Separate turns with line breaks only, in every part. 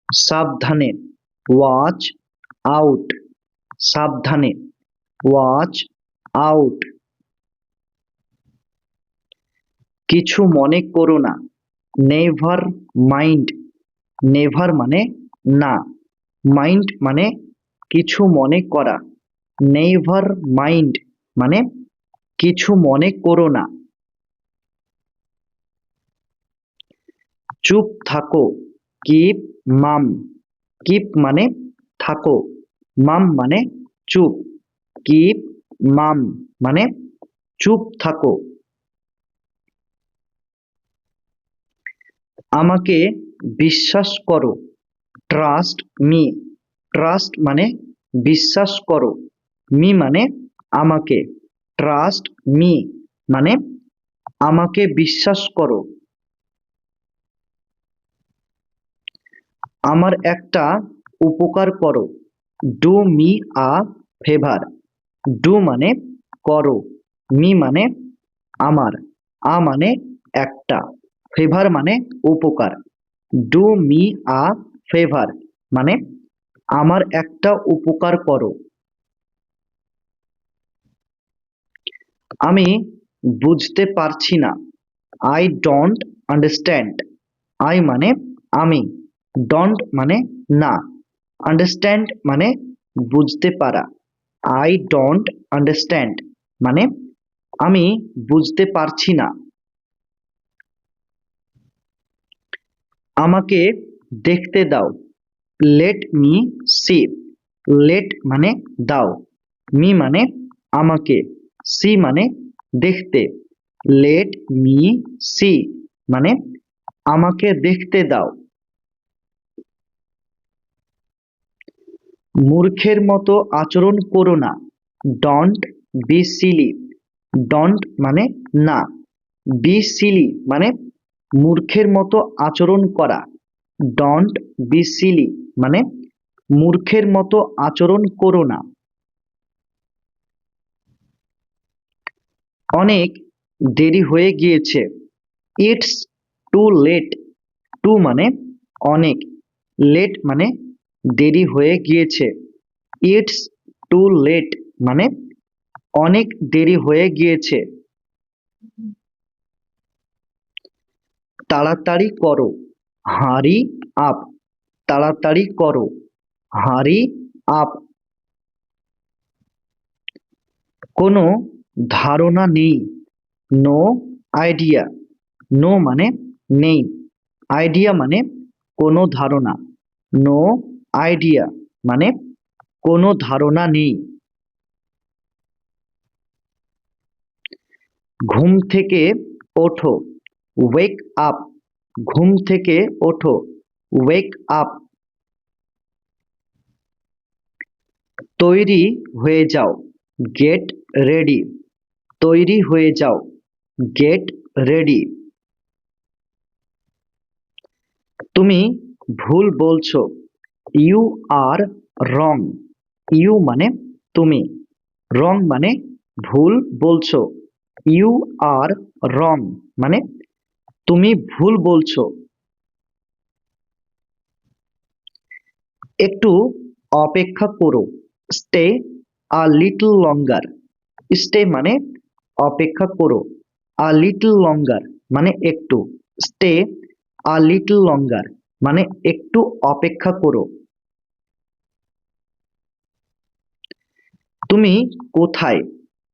সাবধানে, watch out, সাবধানে, watch out. কিছু মনে করো না, নেভার মাইন্ড, নেভার মানে না, মাইন্ড মানে কিছু মনে করা, নেভার মাইন্ড মানে কিছু মনে করো না। চুপ থাকো, কিপ মাম, কিপ মানে থাকো, মাম মানে চুপ, কিপ মাম মানে চুপ থাকো। আমাকে বিশ্বাস করো, ট্রাস্ট মি, ট্রাস্ট মানে বিশ্বাস করো, মি মানে আমাকে, ট্রাস্ট মি মানে আমাকে বিশ্বাস করো। আমার একটা উপকার করো, do me a favour, do মানে করো, মি মানে আমার, আ মানে একটা, ফেভার মানে উপকার, ডু মি আ ফেভার মানে আমার একটা উপকার করো। আমি বুঝতে পারছি না, আই ডোন্ট আন্ডারস্ট্যান্ড, আই মানে আমি, ডোন্ট মানে না, আন্ডারস্ট্যান্ড মানে বুঝতে পারা, আই ডোন্ট আন্ডারস্ট্যান্ড মানে আমি বুঝতে পারছি না। আমাকে দেখতে দাও, লেট মি সি, লেট মানে দাও, মি মানে আমাকে, সি মানে দেখতে, লেট মি সি মানে আমাকে দেখতে দাও। মূর্খের মতো আচরণ করো না, ডন্ট বি সিলি, ডন্ট মানে না, বি সিলি মানে মূর্খের মতো আচরণ করা, ডন্ট বি সিলি মানে মূর্খের মতো আচরণ করো না। অনেক দেরি হয়ে গিয়েছে, ইটস টু লেট, টু মানে অনেক, লেট মানে দেরি হয়ে গিয়েছে, ইটস টু লেট মানে অনেক দেরি হয়ে গিয়েছে। তাড়াতাড়ি করো, হারি আপ, তাড়াতাড়ি করো, হারি আপ। কোনো ধারণা নেই, নো আইডিয়া, নো মানে নেই, আইডিয়া মানে কোনো ধারণা, নো আইডিয়া মানে কোনো ধারণা নেই। ঘুম থেকে ওঠো, ওয়েক আপ, ঘুম থেকে ওঠো, ওয়েক আপ। তৈরি হয়ে যাও, গেট রেডি, তৈরি হয়ে যাও, গেট রেডি। তুমি ভুল বলছো, ইউ আর রং, ইউ মানে তুমি, রং মানে ভুল বলছো, ইউ আর রং মানে তুমি ভুল বলছো। একটু অপেক্ষা করো, stay a little longer, stay মানে অপেক্ষা করো, আ লিটল লঙ্গার মানে একটু, স্টে আ লিটল লঙ্গার মানে একটু অপেক্ষা করো। তুমি কোথায়,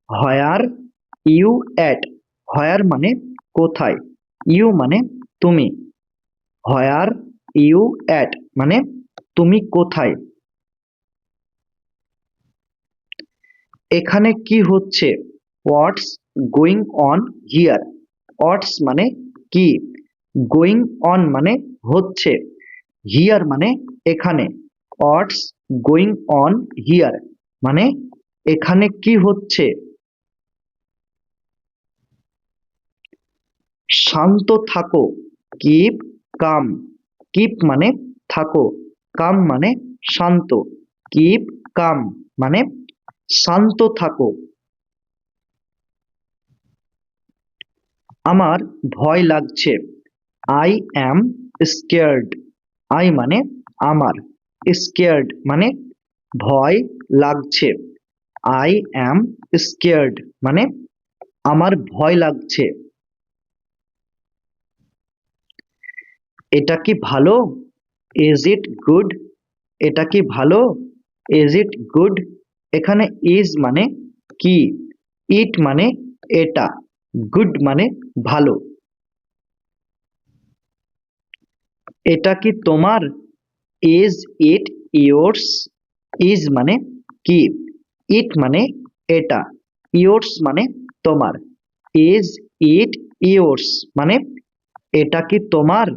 হোয়ার ইউ অ্যাট, হোয়ার মানে কোথায়, ইউ মানে তুমি, হোয়ার ইউ অ্যাট মানে তুমি কোথায়। এখানে কি হচ্ছে, হোয়াটস গোয়িং অন হিয়ার, হোয়াটস মানে কি, গোয়িং অন মানে হচ্ছে, হিয়ার মানে এখানে, হোয়াটস গোয়িং অন হিয়ার মানে এখানে কি হচ্ছে। শান্ত থাকো, কিপ কাম, কিপ মানে থাকো, কাম মানে শান্ত, কিপ কাম মানে শান্ত থাকো। আমার ভয় লাগছে, আই অ্যাম স্কেয়ার্ড, আই মানে আমার, স্কেয়ার্ড মানে ভয় লাগছে। আই অ্যাম স্কেয়ার্ড মানে আমার ভয় লাগছে। এটা কি ভালো? Is it good? এটা কি ভালো? Is it good? এখানে ইজ মানে কি, ইট মানে এটা, গুড মানে ভালো। এটা কি তোমার? Is it yours? ইজ মানে কি, ইট মানে এটা, ইয়োর্স মানে তোমার। ইজ ইট ইয়োর্স মানে এটা কি তোমার?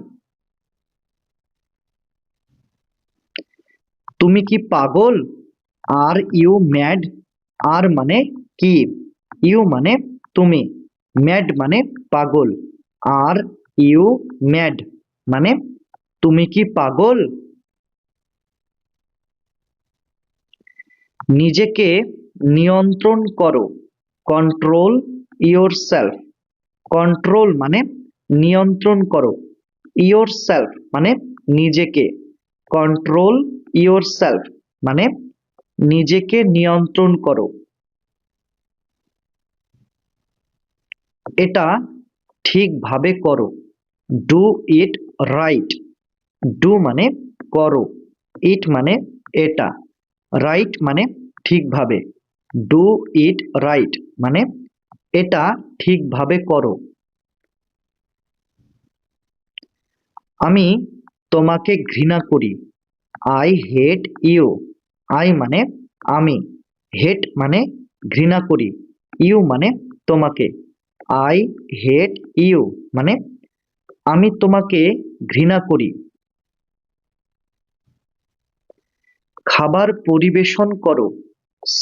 তুমি কি পাগল? Are you mad? আর মানে কি, ইউ মানে তুমি, ম্যাড মানে পাগল। আর ইউ ম্যাড মানে তুমি কি পাগল? নিজেকে নিয়ন্ত্রণ করো, কন্ট্রোল ইয়োরসেলফ। কন্ট্রোল মানে নিয়ন্ত্রণ করো, ইয়োরসেলফ মানে নিজেকে, কন্ট্রোল ইয়োরসেলফ মানে নিজেকে নিয়ন্ত্রণ করো। এটা ঠিকভাবে করো, ডু ইট রাইট। ডু মানে করো, ইট মানে এটা, রাইট মানে ঠিকভাবে। ডু ইট রাইট মানে এটা ঠিকভাবে করো। আমি তোমাকে ঘৃণা করি, আই হেট ইউ। আই মানে আমি, হেট মানে ঘৃণা করি, ইউ মানে তোমাকে। আই হেট ইউ মানে আমি তোমাকে ঘৃণা করি। খাবার পরিবেশন করো,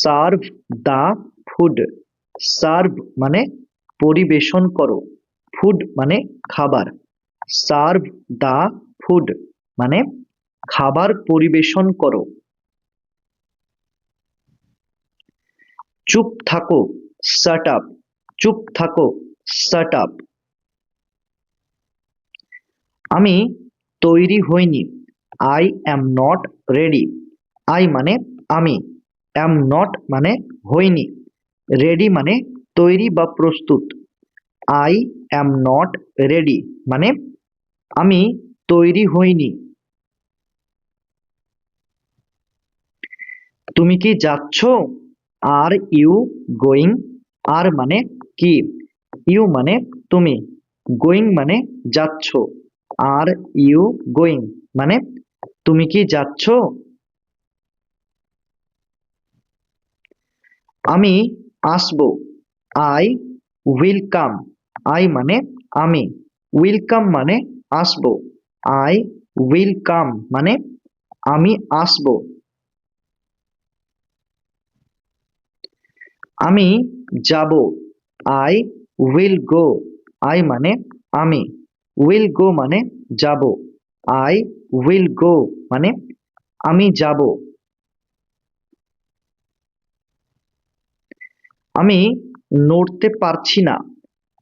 সার্ভ দা ফুড। সার্ভ মানে পরিবেশন করো, ফুড মানে খাবার। সার্ভ দা ফুড মানে খাবার পরিবেশন করো। চুপ থাকো, শাট আপ। চুপ থাকো, শাট আপ। আমি তৈরি হইনি, I am not ready. I মানে আমি, অ্যাম নট মানে হইনি, রেডি মানে তৈরি বা প্রস্তুত। আই অ্যাম নট রেডি মানে আমি তৈরি হইনি। তুমি কি যাচ্ছ? Are you going? আর মানে কি, ইউ মানে তুমি, গোয়িং মানে যাচ্ছ। আর ইউ গোয়িং মানে তুমি কি যাচ্ছ? আমি আসবো, আই উইল কাম। আই মানে আমি, উইল কাম মানে আসবো। আই উইল কাম মানে আমি আসবো। আমি যাব, আই উইল গো। আই মানে আমি, উইল গো মানে যাব। আই উইল গো মানে আমি যাব। আমি নড়তে পারছি না,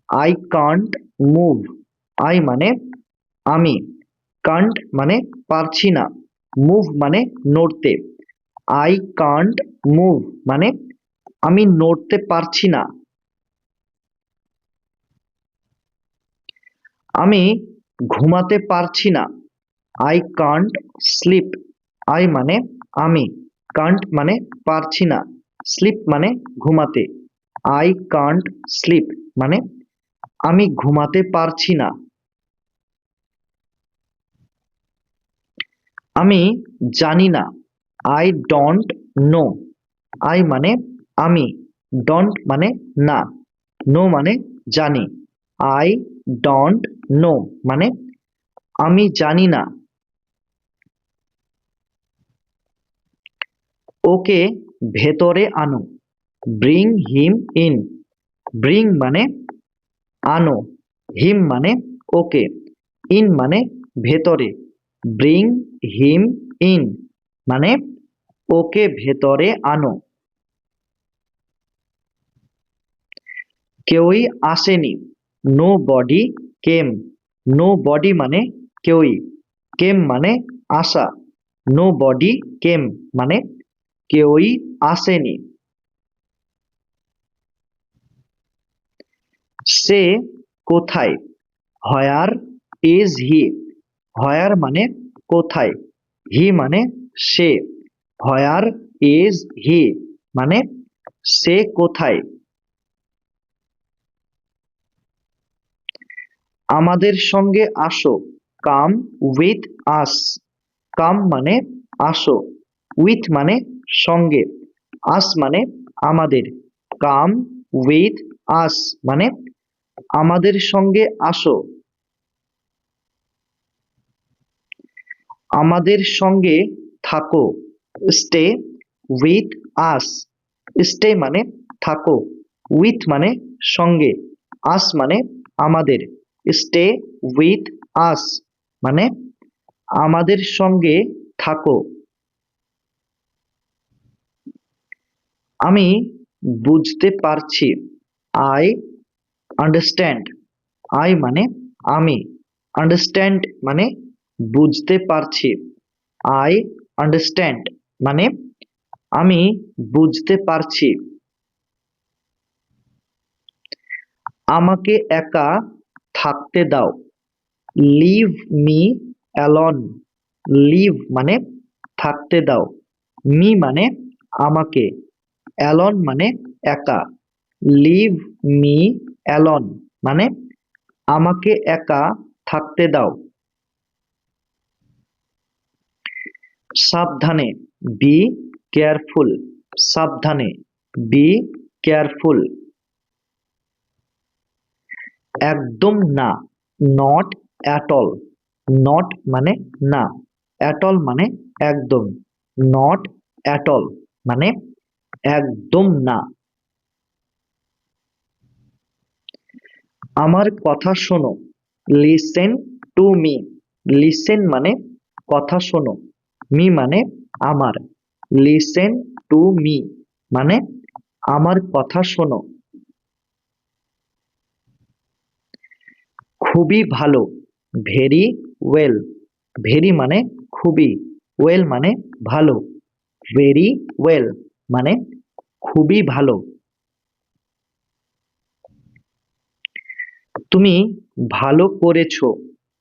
আই কান্ট মুভ। আই মানে আমি, কান্ট মানে পারছি না, মুভ মানে নড়তে। আই কান্ট মুভ মানে আমি নড়তে পারছি না। আমি ঘুমাতে পারছি না, আই কান্ট স্লিপ। আই মানে আমি, কান্ট মানে পারছি না, স্লিপ মানে ঘুমাতে। আই কান্ট স্লিপ মানে আমি ঘুমাতে পারছি না। আমি জানি না, আই ডোন্ট নো। আই মানে আমি, ডোন্ট মানে না, নো মানে জানি। আই ডোন্ট নো মানে আমি জানি না। ওকে ভেতরে আনো, ব্রিং হিম ইন। ব্রিং মানে আনো, হিম মানে ওকে, ইন মানে ভেতরে। ব্রিং হিম ইন মানে ওকে ভেতরে আনো। কেউই আসেনি, নো বডি কেম। নো বডি মানে কেউই, কেম মানে আসা। নোবডি কেম মানে কেউই আসেনি। সে কোথায়? Where is he? হোয়ার মানে কোথায়, হি মানে সে। হোয়ার ইজ হি মানে সে কোথায়। আমাদের সঙ্গে আসো, কাম উইথ আস। কাম মানে আসো, উইথ মানে সঙ্গে, আস মানে আমাদের। কাম উইথ আস মানে আমাদের সঙ্গে আসো। আমাদের সঙ্গে থাকো, স্টে উইথ আস। স্টে মানে থাকো, উইথ মানে সঙ্গে, আস মানে আমাদের। স্টে উইথ আস মানে আমাদের সঙ্গে থাকো। আমি বুঝতে পারছি, আই আন্ডারস্ট্যান্ড। আই মানে আমি, আন্ডারস্ট্যান্ড মানে বুঝতে পারছি। আই আন্ডারস্ট্যান্ড মানে আমি বুঝতে পারছি। আমাকে একা থাকতে দাও, লিভ মি অ্যালোন। লিভ মানে থাকতে দাও, মি মানে আমাকে, অ্যালোন মানে একা। লিভ মি অ্যালোন মানে আমাকে একা থাকতে দাও। সাবধানে, বি কেয়ারফুল। সাবধানে, বি কেয়ারফুল। একদম না, নট অ্যাট অল। নট মানে না, অ্যাট অল মানে একদম। নট অ্যাট অল মানে একদম না। আমার কথা শোনো, লিসেন টু মি। লিসেন মানে কথা শোনো, মি মানে আমার। লিসেন টু মি মানে আমার কথা শোনো। খুবই ভালো, ভেরি ওয়েল। ভেরি মানে খুবই, ওয়েল মানে ভালো। ভেরি ওয়েল মানে খুবই ভালো। তুমি ভালো করেছো,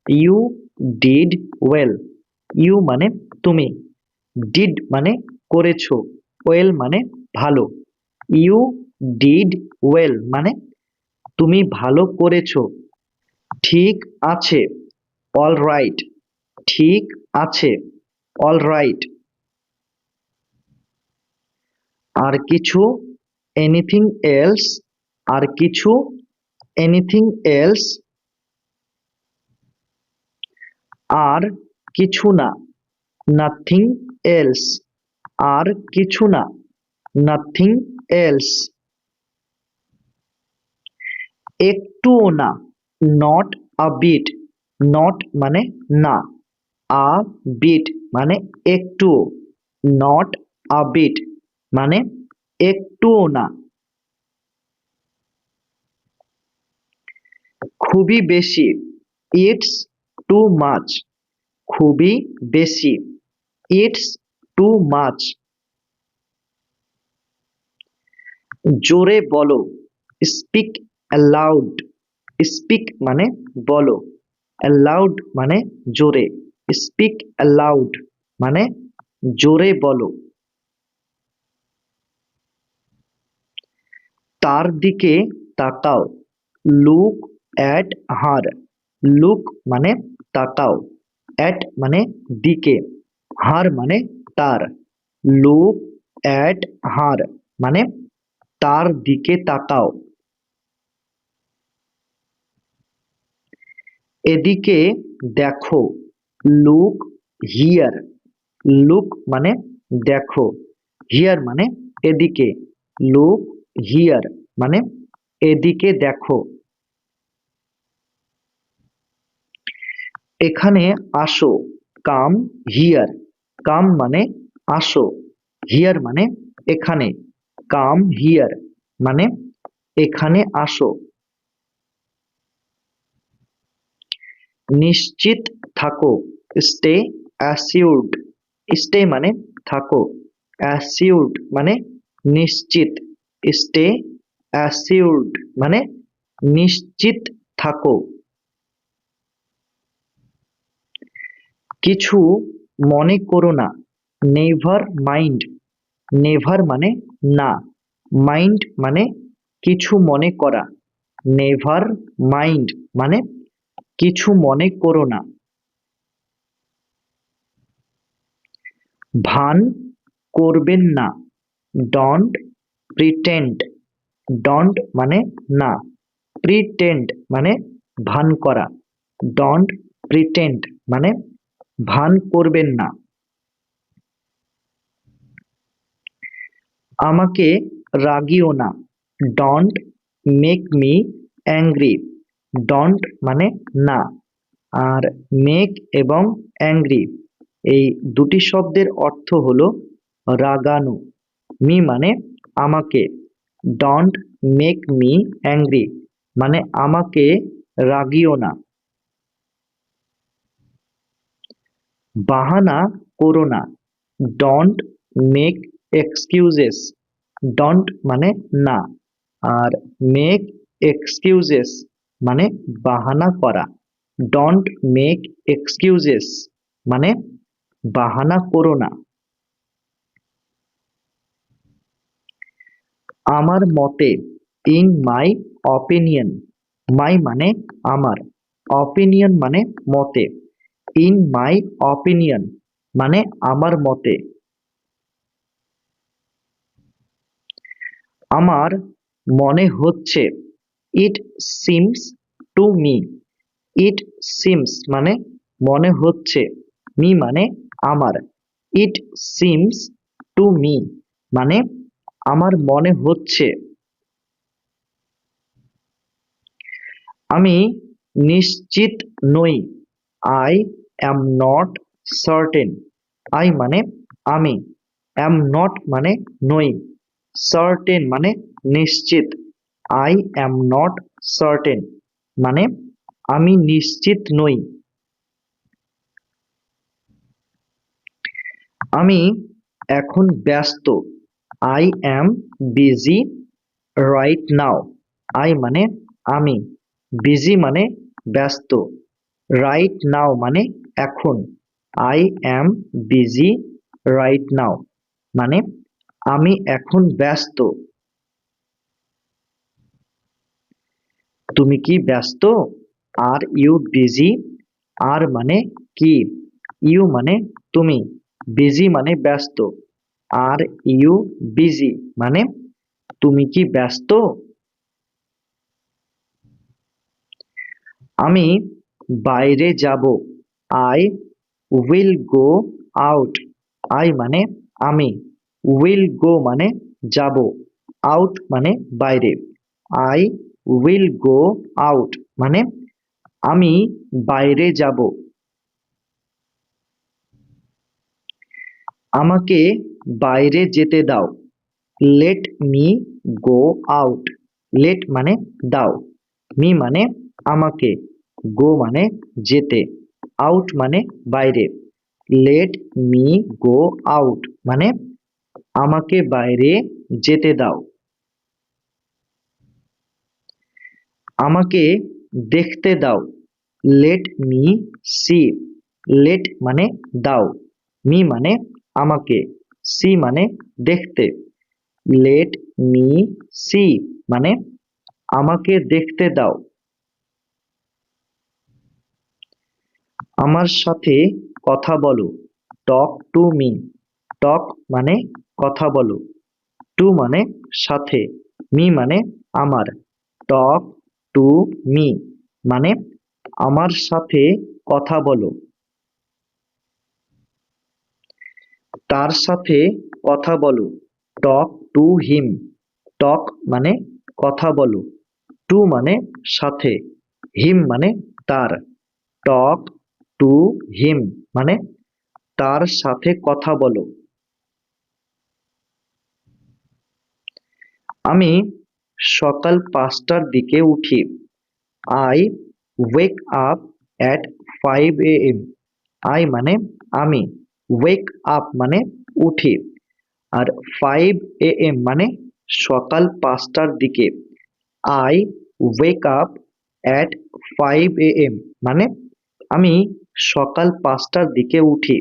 ইউ ডিড ওয়েল। ইউ মানে তুমি, ডিড মানে করেছো, ওয়েল মানে ভালো। ইউ ডিড ওয়েল মানে তুমি ভালো করেছো। ঠিক আছে, অল রাইট। ঠিক আছে, অল রাইট। আর কিছু, এনিথিং এলস। আর কিছু, এনিথিং এলস। আর কিছু না, নাথিং এলস। আর কিছু না, নাথিং এলস। একটুও না, নট আ বিট। নট মানে না, আ বিট মানে একটুও। নট আ বিট মানে একটুও না। খুবই বেশি, ইটস টু মাচ। খুবই বেশি, ইটস টু মাচ। জোরে বলো, স্পিক অ্যালাউড। স্পিক মানে বলো, অ্যালাউড মানে জোরে। স্পিক অ্যালাউড মানে জোরে বলো। তার দিকে তাকাও, লুক অ্যাট হার। লুক মানে তাকাও, অ্যাট মানে দিকে, হার মানে তার। লুক অ্যাট হার মানে তার দিকে তাকাও। এদিকে দেখো, লুক হিয়ার। লুক মানে দেখো, হিয়ার মানে এদিকে। লুক হিয়ার মানে এদিকে দেখো। এখানে আসো, কাম হিয়ার। কাম মানে আসো, হিয়ার মানে এখানে। কাম হিয়ার মানে এখানে আসো। নিশ্চিত থাকো, স্টে অ্যাসিউরড। স্টে মানে থাকো, অ্যাসিউরড মানে নিশ্চিত, স্টে অ্যাসিউরড মানে নিশ্চিত থাকো। কিছু মনে করো না, নেভার মাইন্ড, নেভার মানে না, মাইন্ড মানে কিছু মনে করা, নেভার মাইন্ড মানে কিছু মনে করো না। ভান করবেন না, ডন্ট প্রিটেন্ড, ডন্ট মানে না, প্রিটেন্ড মানে ভান করা, ডন্ট প্রিটেন্ড মানে ভান করবেন না। আমাকে রাগিও না, don't make me angry, don't মানে না, আর মেক এবং অ্যাংরি এই দুটি শব্দের অর্থ হলো রাগানো। মি মানে আমাকে, ডন্ট মেক মি অ্যাংরি মানে আমাকে রাগিও না। বাহানা করো না, ডন্ট মেক এক্সকিউজেস, ডন্ট মানে না, আর মেক এক্সকিউজেস মানে বাহানা করা, ডন্ট মেক এক্সকিউজেস মানে বাহানা করো না। আমার মতে, ইন মাই অপিনিয়ন, মাই মানে আমার, অপিনিয়ন মানে মতে, ইন মাই অপিনিয়ন মানে আমার মতে। আমার মনে হচ্ছে, it seems to me, it seems মানে মনে হচ্ছে, মি মানে আমার, ইট সিমস টু মি মানে আমার মনে হচ্ছে। আমি নিশ্চিত নই, I am not certain, I মানে আমি, অ্যাম নট মানে নই, সার্টেন মানে নিশ্চিত, আই অ্যাম নট সার্টেন মানে আমি নিশ্চিত নই। আমি এখন ব্যস্ত, I am busy right now, I মানে আমি, বিজি মানে ব্যস্ত, রাইট নাও মানে এখন, I am busy right now মানে আমি এখন ব্যস্ত। তুমি কি ব্যস্ত? আর ইউ বিজি, আর মানে কি, ইউ মানে তুমি, বিজি মানে ব্যস্ত, আর ইউ বিজি মানে তুমি কি ব্যস্ত? আমি বাইরে যাব, I will go out, I মানে আমি, উইল গো মানে যাব, আউট মানে বাইরে, আই উইল গো আউট মানে আমি বাইরে যাব। আমাকে বাইরে যেতে দাও, let me go out, let মানে দাও, মি মানে আমাকে, গো মানে যেতে, আউট মানে বাইরে, লেট মি গো আউট মানে আমাকে বাইরে যেতে দাও। আমাকে দেখতে দাও, লেট মি সি, লেট মানে দাও, মি মানে আমাকে, সি মানে দেখতে, লেট মি সি মানে আমাকে দেখতে দাও। আমার সাথে কথা বলো, টক টু মি, টক মানে কথা বলো, টু মানে সাথে, মি মানে আমার, টক টু মি মানে আমার সাথে কথা বলো। তার সাথে কথা বলো, টক টু হিম, টক মানে কথা বলো, টু মানে সাথে, হিম মানে তার, টক টু হিম মানে তার সাথে কথা বলো। আমি সকাল 5টার দিকে উঠি, I wake up at 5 AM, I মানে আমি, ওয়েক আপ মানে উঠি। আর 5 AM মানে সকাল 5টার দিকে। I wake up at 5 AM মানে আমি সকাল 5টার দিকে উঠি।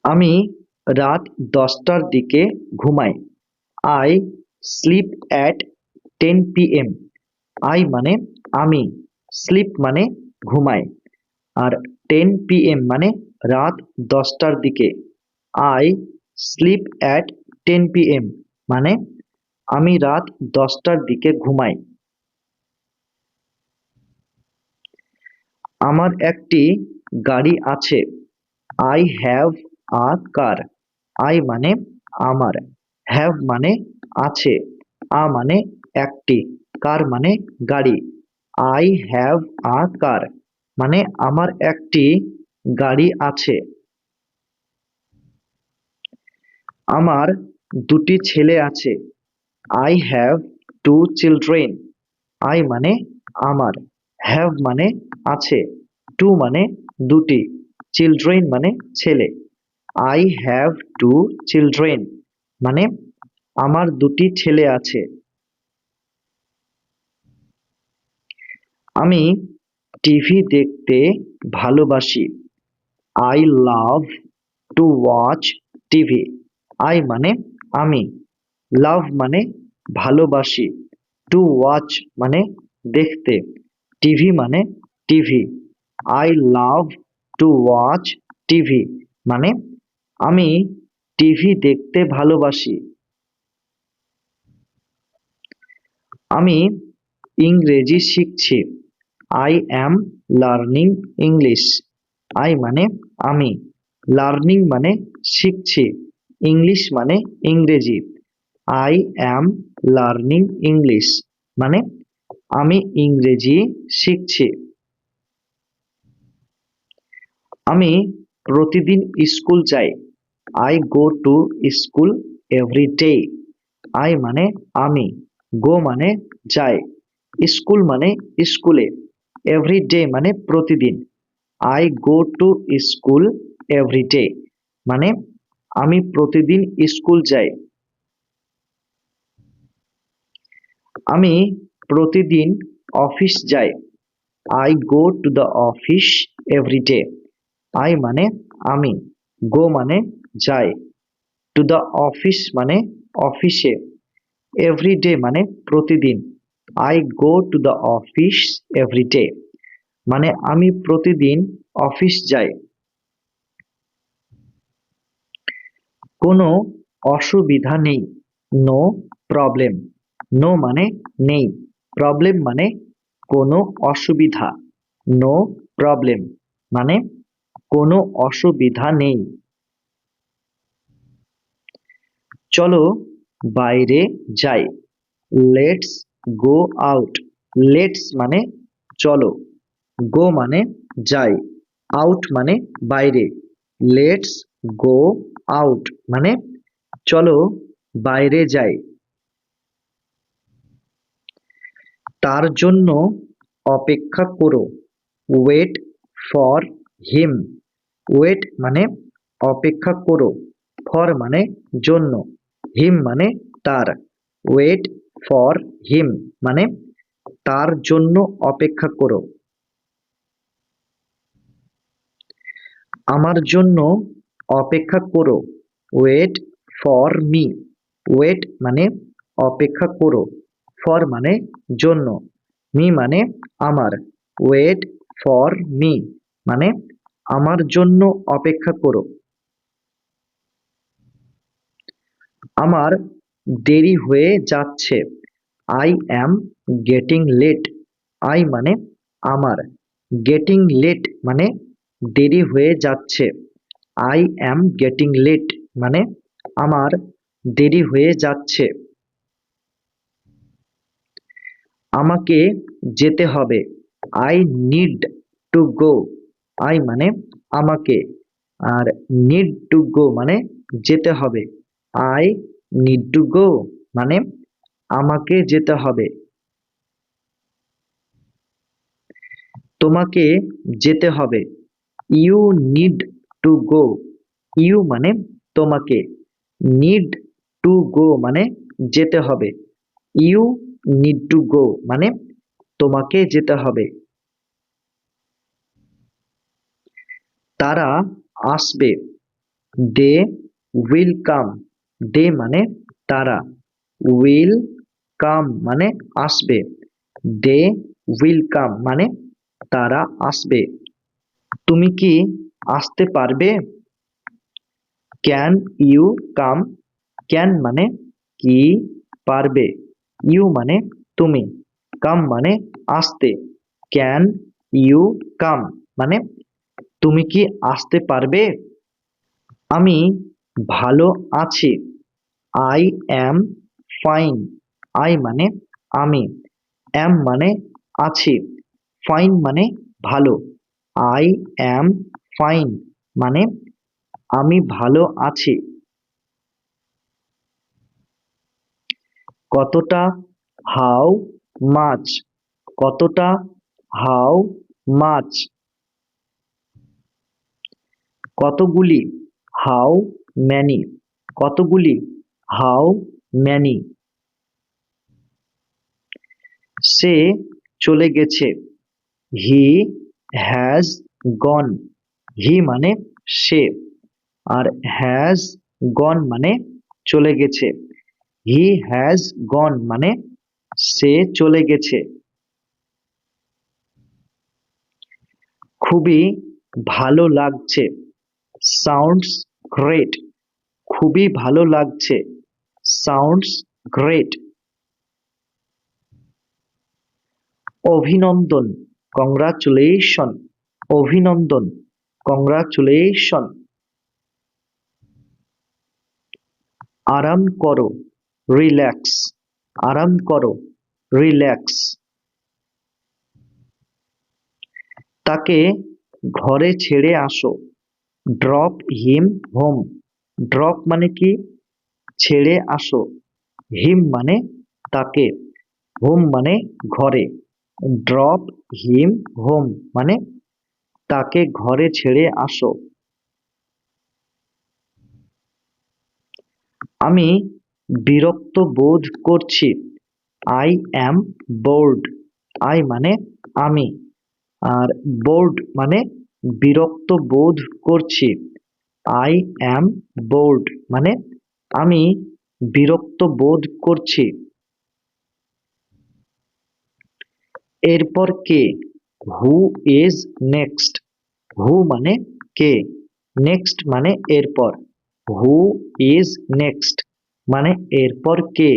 আমি রাত 10টার দিকে ঘুমাই। I sleep at 10 PM। I মানে আমি, স্লিপ মানে ঘুমাই। আর 10 PM মানে রাত 10টার দিকে। আই স্লিপ অ্যাট 10 PM মানে আমি রাত 10টার দিকে ঘুমাই। আমার একটি গাড়ি আছে। I have a car. I মানে আমার, হ্যাভ মানে আছে, আ মানে একটি, কার মানে গাড়ি। আই হ্যাভ আ কার মানে আমার একটি গাড়ি আছে। আমার দুটি ছেলে আছে। I have to children. I মানে আমার, হ্যাভ মানে আছে, টু মানে দুটি, চিলড্রেন মানে ছেলে। আই হ্যাভ টু চিলড্রেন মানে আমার দুটি ছেলে আছে। আমি টিভি দেখতে ভালোবাসি। I love to watch TV. I মানে আমি, লাভ মানে ভালোবাসি, টু ওয়াচ মানে দেখতে, টিভি মানে TV. I love to watch TV মানে আমি টিভি দেখতে ভালোবাসি। আমি ইংরেজি শিখছি। I am learning English. I মানে আমি, লার্নিং মানে শিখছি, ইংলিশ মানে ইংরেজি। আই অ্যাম লার্নিং ইংলিশ মানে আমি ইংরেজি শিখছি। আমি প্রতিদিন স্কুল যাই। I go to school every day. I মানে আমি, গো মানে যাই, স্কুল মানে স্কুলে, এভরি ডে মানে প্রতিদিন। I go to school every day মানে আমি প্রতিদিন স্কুল যাই। আমি প্রতিদিন অফিস যাই। I go to the office every day. I মানে আমি, গো মানে যাই, টু দ্য অফিস মানে অফিসে, এভরি ডে মানে প্রতিদিন। I go to the office every day মানে আমি প্রতিদিন অফিস যাই। কোনো অসুবিধা নেই। No problem. নো মানে নেই, প্রবলেম মানে কোনো অসুবিধা। নো প্রবলেম মানে কোনো অসুবিধা নেই। চলো বাইরে যাই। Let's go out. লেটস মানে চলো, গো মানে যাই, আউট মানে বাইরে। লেটস গো আউট মানে চলো বাইরে যাই। তার জন্য অপেক্ষা করো। Wait for him. ওয়েট মানে অপেক্ষা করো, ফর মানে জন্য, হিম মানে তার। ওয়েট ফর হিম মানে তার জন্য অপেক্ষা করো। আমার জন্য অপেক্ষা করো। Wait for me. ওয়েট মানে অপেক্ষা করো, ফর মানে জন্য, মি মানে আমার। ওয়েট ফর মি মানে আমার জন্য অপেক্ষা করো। আমার দেরি হয়ে যাচ্ছে। I am getting late. I মানে আমার, গেটিং লেট মানে দেরি হয়ে যাচ্ছে। আই অ্যাম গেটিং লেট মানে আমার দেরি হয়ে যাচ্ছে। আমাকে যেতে হবে। I need to go. I মানে আমাকে, আর নিড টু গো মানে যেতে হবে। আই নিড টু গো মানে আমাকে যেতে হবে। তোমাকে যেতে হবে। You need to go. You মানে তোমাকে, নিড টু গো মানে যেতে হবে। ইউ নিড টু গো মানে তোমাকে যেতে হবে। তারা আসবে, দে উইল কাম। দে মানে তারা, উইল কাম মানে আসবে, দে উইল কাম মানে তারা আসবে। তুমি কি আসতে পারবে? Can you come. ক্যান মানে কি, পারবে, ইউ মানে তুমি, কাম মানে আসতে। ক্যান ইউ কাম মানে তুমি কি আসতে পারবে? আমি ভালো আছি, আই অ্যাম ফাইন। আই মানে আমি, অ্যাম মানে আছি, ফাইন মানে ভালো। আই অ্যাম ফাইন মানে আমি ভালো আছি। কতটা, হাউ মাচ। কতটা, হাউ মাচ। কতগুলি, হাউ ম্যানি। কতগুলি, হাউ ম্যানি। সে চলে গেছে, হি হ্যাজ গন। হি মানে সে, আর হ্যাজ গন মানে চলে গেছে। হি হ্যাজ গন মানে সে চলে গেছে। খুবই ভালো লাগছে, সাউন্ডস গ্রেট। খুবই ভালো লাগছে, সাউন্ডস গ্রেট। অভিনন্দন, কংগ্রাচুলেশন। অভিনন্দন, কংগ্রাচুলেশন। আরাম করো, রিল্যাক্স। আরাম করো, রিল্যাক্স। তাকে ঘরে ছেড়ে আসো, ড্রপ হিম হোম। ড্রপ মানে কি, ছেড়ে আসো। হিম মানে তাকে, হোম মানে ঘরে। ড্রপ হিম হোম মানে তাকে ঘরে ছেড়ে আসো। আমি বিরক্ত বোধ করছি, আই অ্যাম বোর্ড। আই মানে আমি, আর বোর্ড মানে বিরক্ত বোধ করছি। আই অ্যাম বোর্ড মানে আমি বিরক্ত বোধ করছি। এরপর কে, হু ইজ নেক্সট। হু মানে কে, নেক্সট মানে এরপর। হু ইজ নেক্সট মানে এরপর কে।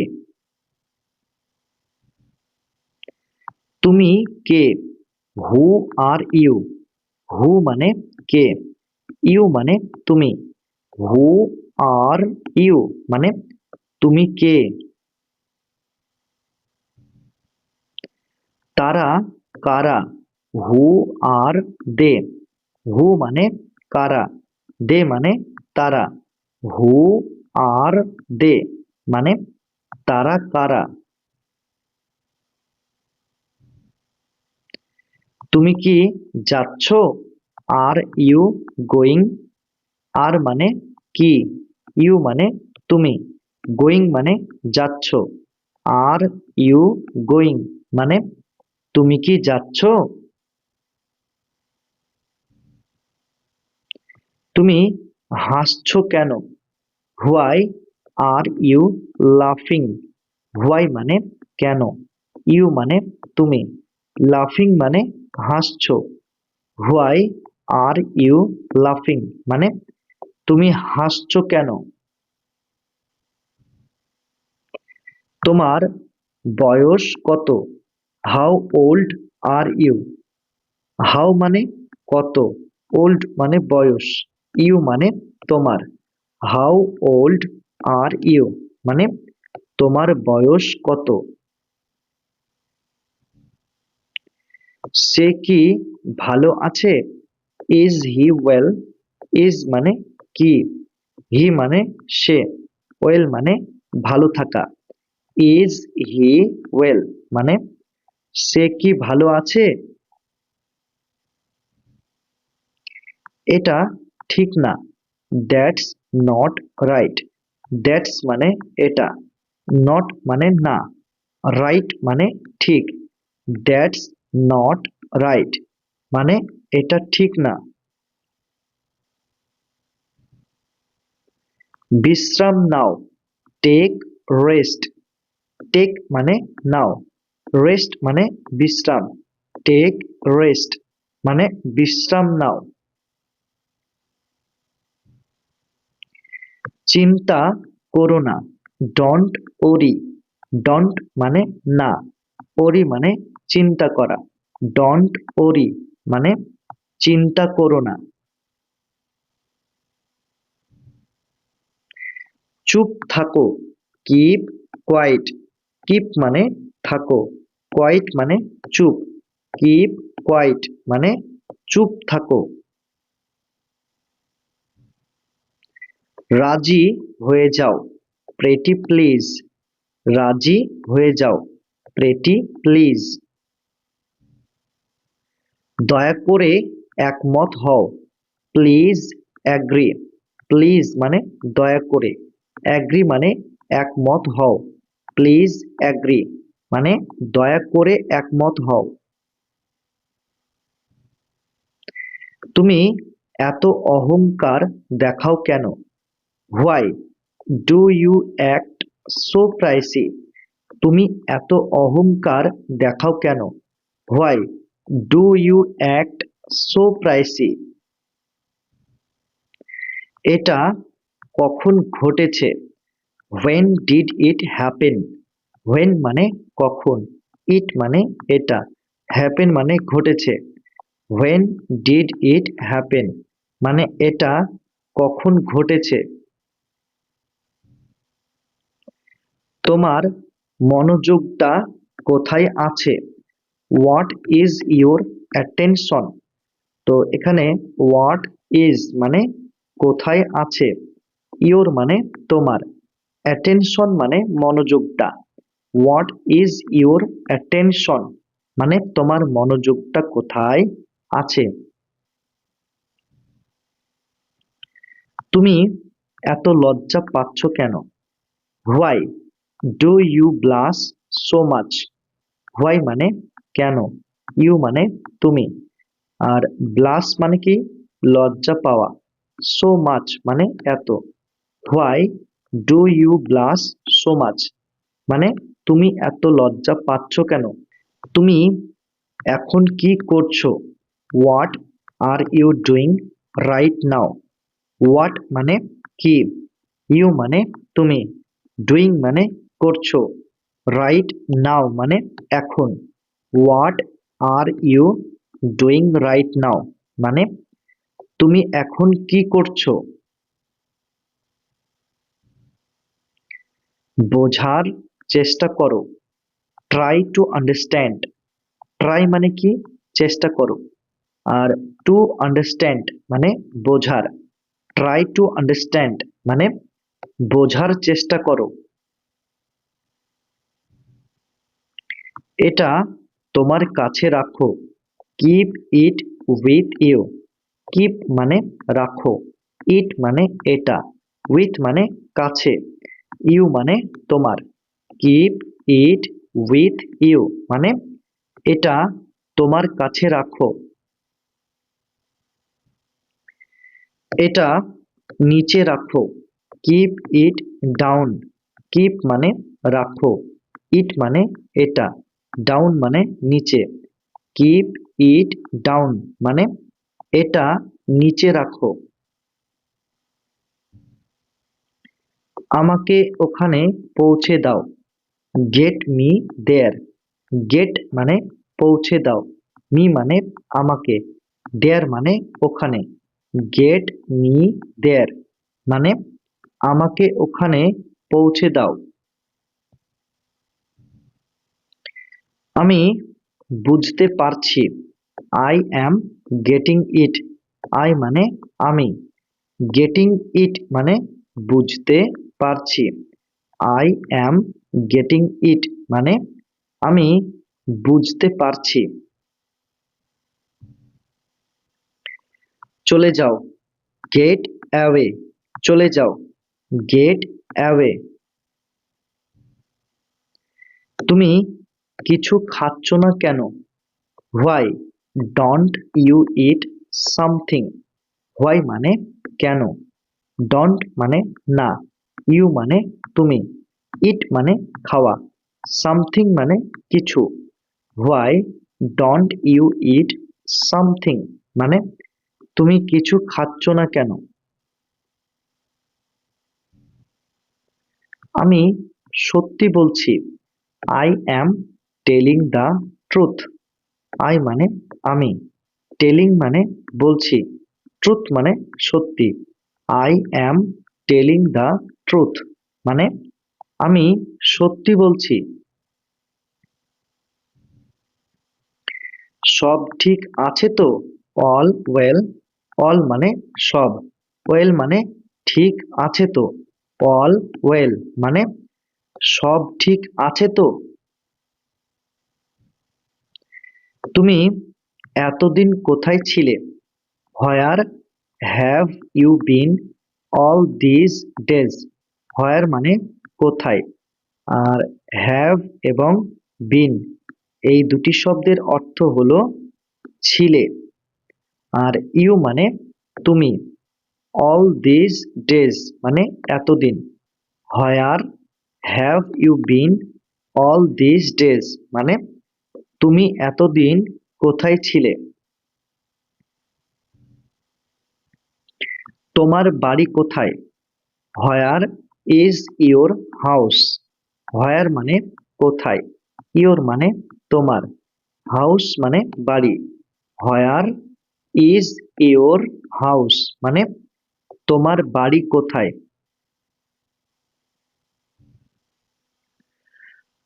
তুমি কে, হু আর ইউ। হু মানে কে, ইউ মানে তুমি। হু আর ইউ মানে তুমি কে। তারা কারা, হু আর দে। হু মানে কারা, দে মানে তারা। হু আর দে মানে তারা কারা। তুমি কি যাচ্ছ? Are you going. আর মানে কি, ইউ মানে তুমি, গোয়িং মানে যাচ্ছ। আর ইউ গোয়িং মানে তুমি কি যাচ্ছ? তুমি হাসছো কেন? হোয়াই আর ইউ লাফিং। হোয়াই মানে কেন, ইউ মানে তুমি, লাফিং মানে হাসছো। হোয়াই আর ইউ লাফিং মানে তুমি হাসছো কেন? তোমার বয়স কত? How old are you. How মানে কত, ওল্ড মানে বয়স, ইউ মানে তোমার। হাউ ওল্ড আর ইউ মানে তোমার বয়স কত? সে কি ভালো আছে? Is he well. ইজ মানে কি, হি মানে সে, ওয়েল মানে ভালো থাকা। ইজ হি ওয়েল মানে সে কি ভালো আছে? এটা ঠিক না। That's not right. দ্যাটস মানে এটা, নট মানে না, রাইট মানে ঠিক। দ্যাটস নট রাইট মানে এটা ঠিক না। বিশ্রাম নাও, টেক রেস্ট। টেক মানে নাও, রেস্ট মানে বিশ্রাম। টেক রেস্ট মানে বিশ্রাম নাও। চিন্তা করো না, ডোন্ট ওরি। ডোন্ট মানে না, ওরি মানে চিন্তা করা। ডোন্ট ওরি মানে চিন্তা করো না। চুপ থাকো, কিপ কোয়াইট। কিপ মানে থাকো, কোয়াইট মানে চুপ। কিপ কোয়াইট মানে চুপ থাকো। রাজি হয়ে যাও, প্রেটি প্লিজ। রাজি হয়ে যাও, প্রেটি প্লিজ। দয়া করে একমত হও, প্লিজ অ্যাগ্রি। প্লিজ মানে দয়া করে, অ্যাগ্রি মানে একমত হও। প্লিজ অ্যাগ্রি মানে দয়া করে একমত হও। তুমি এত অহংকার দেখাও কেন? Why do you act so pricey? তুমি এত অহংকার দেখাও কেন? Why do you act so pricey? এটা কখন ঘটেছে? When did it happen? When মানে কখন, ইট মানে এটা, হ্যাপেন মানে ঘটেছে। হোয়েন ডিড ইট হ্যাপেন মানে এটা কখন ঘটেছে। তোমার মনোযোগটা কোথায় আছে? What is your attention? তো এখানে হোয়াট ইজ মানে কোথায় আছে, ইউর মানে তোমার, অ্যাটেনশন মানে মনোযোগটা। হোয়াট ইজ ইউর অ্যাটেনশন মানে তোমার মনোযোগটা কোথায় আছে। তুমি এত লজ্জা পাচ্ছ কেন? Why do you blush so much? Why মানে কেন, ইউ মানে তুমি, আর ব্লাশ মানে কি লজ্জা পাওয়া, সো মাচ মানে এত। Why do you blush so much মানে তুমি এত লজ্জা পাচ্ছ কেন। তুমি এখন কি করছো? What are you doing right now? What মানে কি, ইউ মানে তুমি, ডুইং মানে করছো, রাইট নাও মানে এখন। What are you doing right now মানে তুমি এখন কি করছো। বোঝার চেষ্টা করো, ট্রাই টু আন্ডারস্ট্যান্ড। ট্রাই মানে কি চেষ্টা করো, আর টু আন্ডারস্ট্যান্ড মানে বোঝার। ট্রাই টু আন্ডারস্ট্যান্ড মানে বোঝার চেষ্টা করো। এটা তোমার কাছে রাখো, keep it with you. Keep মানে রাখো, ইট মানে এটা, উইথ মানে কাছে, ইউ মানে তোমার। কিপ ইট উইথ ইউ মানে এটা তোমার কাছে রাখো। এটা নিচে রাখো, কিপ ইট ডাউন। কিপ মানে রাখো, ইট মানে এটা, ডাউন মানে নিচে। কিপ ইট ডাউন মানে এটা নিচে রাখো। আমাকে ওখানে পৌঁছে দাও, গেট মি দেয়ার। গেট মানে পৌঁছে দাও, মি মানে আমাকে, দেয়ার মানে ওখানে। গেট মি দেয়ার মানে আমাকে ওখানে পৌঁছে দাও। আমি বুঝতে পারছি, I am getting it. I মানে আমি, গেটিং ইট মানে বুঝতে পারছি। আই অ্যাম গেটিং ইট মানে আমি বুঝতে পারছি। চলে যাও, গেট অ্যাওয়ে, চলে যাও, গেট অ্যাওয়ে। তুমি কিছু খাচ্ছ না কেন? Why don't you eat something? Why মানে কেন, ডোন্ট মানে না, ইউ মানে তুমি, ইট মানে খাওয়া, সামথিং মানে কিছু। Why don't you eat something মানে তুমি কিছু খাচ্ছ না কেন? আমি সত্যি বলছি, I am telling the truth. I মানে আমি, টেলিং মানে বলছি, ট্রুথ মানে সত্যি। I am telling the truth মানে আমি সত্যি বলছি। সব ঠিক আছে তো? All well. অল মানে সব, ওয়েল মানে ঠিক আছে তো। অল ওয়েল মানে সব ঠিক আছে তো। তুমি এতদিন কোথায় ছিলে? Where have you been all this days? Where মানে কোথায়, আর হ্যাভ এবং বিন এই দুটি শব্দের অর্থ হলো ছিলে, আর ইউ মানে তুমি। অল দিস ডেজ মানে এতদিন। Where have you been all this days মানে তুমি এতদিন কোথায় ছিলে? তোমার বাড়ি কোথায়? Where is your house? Where মানে কোথায়, ইয়োর মানে তোমার, হাউস মানে বাড়ি। হোয়ার ইজ ইয়োর হাউস মানে তোমার বাড়ি কোথায়?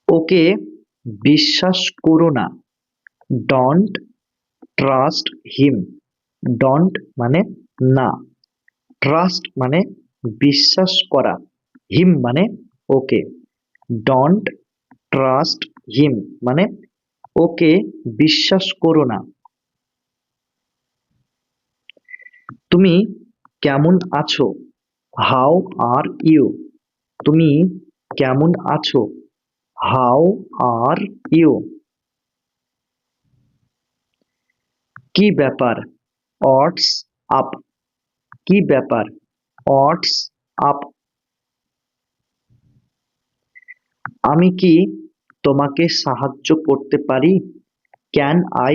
ওকে বিশ্বাস করো না, ডোন্ট ট্রাস্ট হিম। ডোন্ট মানে না, ট্রাস্ট মানে বিশ্বাস করা, হিম মানে ওকে। ডোন্ট ট্রাস্ট হিম মানে ওকে বিশ্বাস করো না। তুমি কেমন আছো? How are you? তুমি কেমন আছো? How are you? কি ব্যাপার? What's up? কি ব্যাপার? What's up? আমি কি তোমাকে সাহায্য করতে পারি? Can I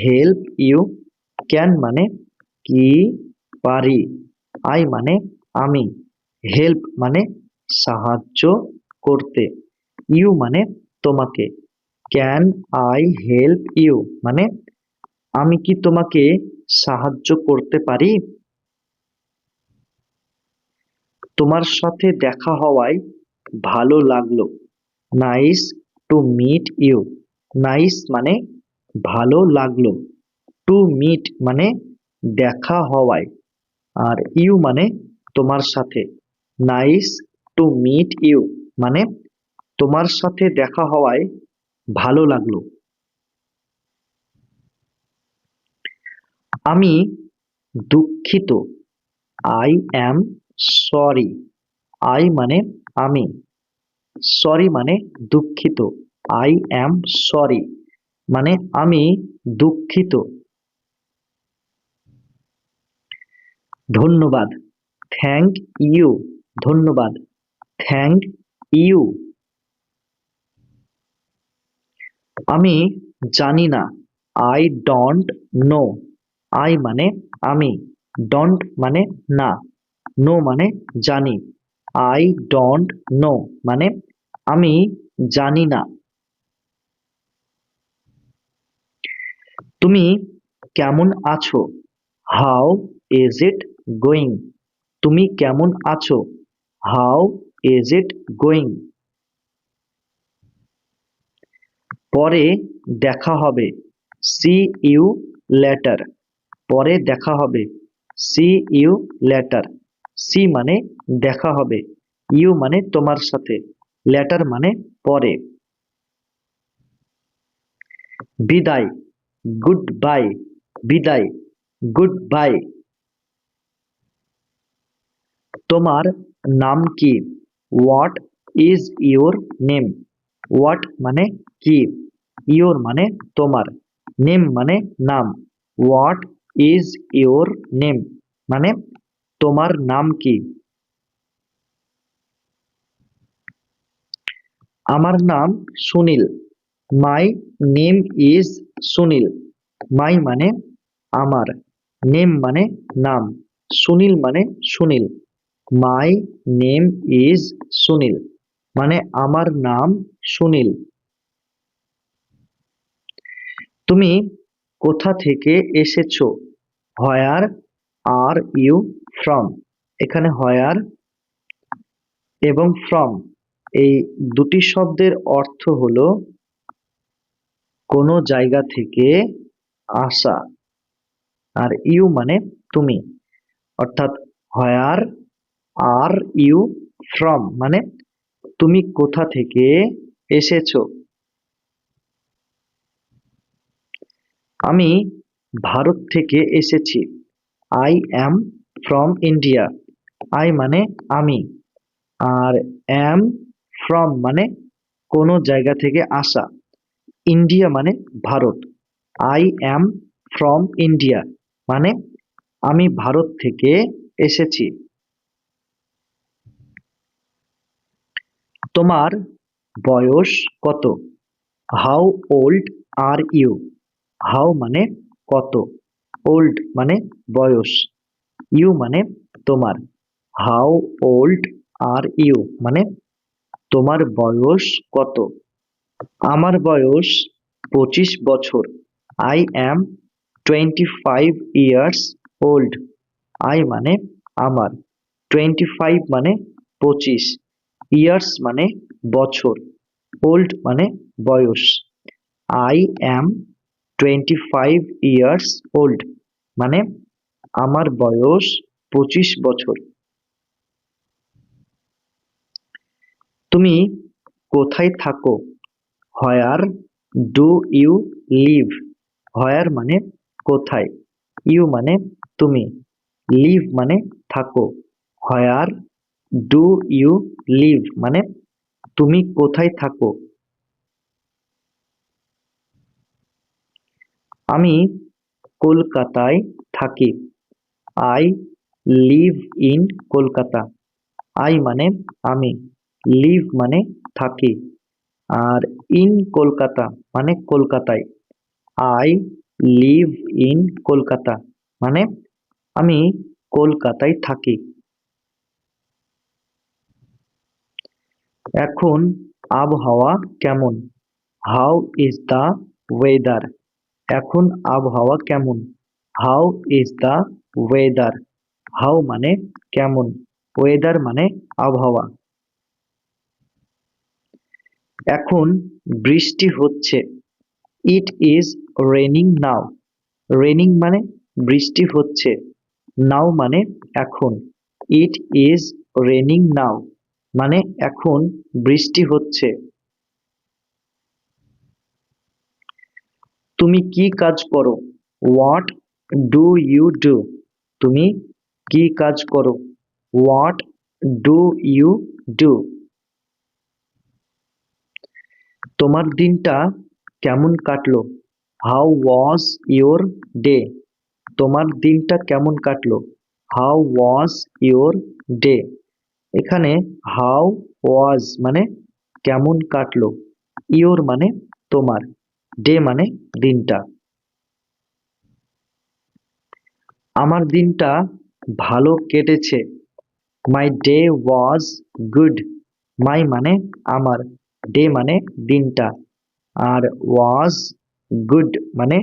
help you? Can মানে কি, পারি, আই মানে আমি, হেল্প মানে সাহায্য করতে, ইউ মানে তোমাকে। ক্যান আই হেল্প ইউ মানে আমি কি তোমাকে সাহায্য করতে পারি? তোমার সাথে দেখা হওয়ায় ভালো লাগলো। Nice to meet you. Nice মানে ভালো লাগলো, টু মিট মানে দেখা হওয়ায়, আর ইউ মানে তোমার সাথে। নাইস টু মিট ইউ মানে তোমার সাথে দেখা হওয়ায় ভালো লাগলো। আমি দুঃখিত, আই অ্যাম সরি। আই মানে আমি, সরি মানে দুঃখিত, আই অ্যাম সরি মানে আমি দুঃখিত। ধন্যবাদ, থ্যাংক ইউ। ধন্যবাদ, থ্যাংক ইউ। আমি জানি না, আই ডোন্ট নো। আই মানে আমি, ডোন্ট মানে না, নো মানে জানি, আই ডোন্ট নো মানে আমি জানি না। তুমি কেমন আছো? How is it going? তুমি কেমন আছো? How is it going? পরে দেখা হবে, সি ইউ লেটার। পরে দেখা হবে, সি ইউ লেটার। সি মানে দেখা হবে, ইউ মানে তোমার সাথে, লেটার মানে পরে। বিদায়, গুড বাই। বিদায়, গুড বাই তোমার নাম কি? What is your name? What মানে কি, ইওর মানে তোমার, নেম মানে নাম। হোয়াট ইজ ইওর নেম মানে তোমার নাম কি? আমার নাম Sunil. My name is Sunil. My মানে আমার, নেম মানে নাম, সুনীল মানে Sunil. My name is Sunil মানে আমার নাম সুনীল। তুমি কোথা থেকে এসেছো? Where are you from? এখানে হোয়ার এবং ফ্রম এই দুটি শব্দের অর্থ হলো কোনো জায়গা থেকে আসা, আর ইউ মানে তুমি। অর্থাৎ হোয়ার আর ইউ ফ্রম মানে তুমি কোথা থেকে এসেছো। আমি ভারত থেকে এসেছি। I am from India. I মানে আমি, আর অ্যাম ফ্রম মানে কোনো জায়গা থেকে আসা, ইন্ডিয়া মানে ভারত। আই অ্যাম ফ্রম ইন্ডিয়া মানে আমি ভারত থেকে এসেছি। তোমার বয়স কত? How old are you? How মানে কত, ওল্ড মানে বয়স, ইউ মানে তোমার। হাউ ওল্ড আর ইউ মানে তোমার বয়স কত? আমার বয়স 25 বছর। I am 25 years old. I মানে আমার, 25 মানে 25, ইয়ার্স মানে বছর, ওল্ড মানে বয়স। আই অ্যাম 25 ইয়ার্স ওল্ড মানে আমার বয়স 25 বছর। তুমি কোথায় থাকো? Where do you live? Where মানে কোথায়, ইউ মানে তুমি, লিভ মানে থাকো। হোয়ার ডু ইউ লিভ মানে তুমি কোথায় থাকো? আমি কলকাতায় থাকি। I live in Kolkata. I মানে আমি, লিভ মানে থাকি, আর ইন কলকাতা মানে কলকাতায়। আই লিভ ইন কলকাতা মানে আমি কলকাতায় থাকি। এখন আবহাওয়া কেমন? How is the weather? এখন আবহাওয়া কেমন? How is the weather? How মানে কেমন, ওয়েদার মানে আবহাওয়া। এখন বৃষ্টি হচ্ছে। It is raining now. Raining মানে বৃষ্টি হচ্ছে, নাও মানে এখন। ইট ইজ রেনিং নাও মানে এখন বৃষ্টি হচ্ছে। তুমি কি কাজ করো? What do you do? তুমি কি কাজ করো? What do you do? তোমার দিনটা কেমন কাটলো? How was your day? তোমার দিনটা কেমন কাটলো? How was your day? এখানে হাউ ওয়াজ মানে কেমন কাটলো, ইওর মানে তোমার, ডে মানে দিনটা। আমার দিনটা ভালো কেটেছে। মাই ডে ওয়াজ গুড। মাই মানে আমার, ডে মানে দিনটা, আর ওয়াজ গুড মানে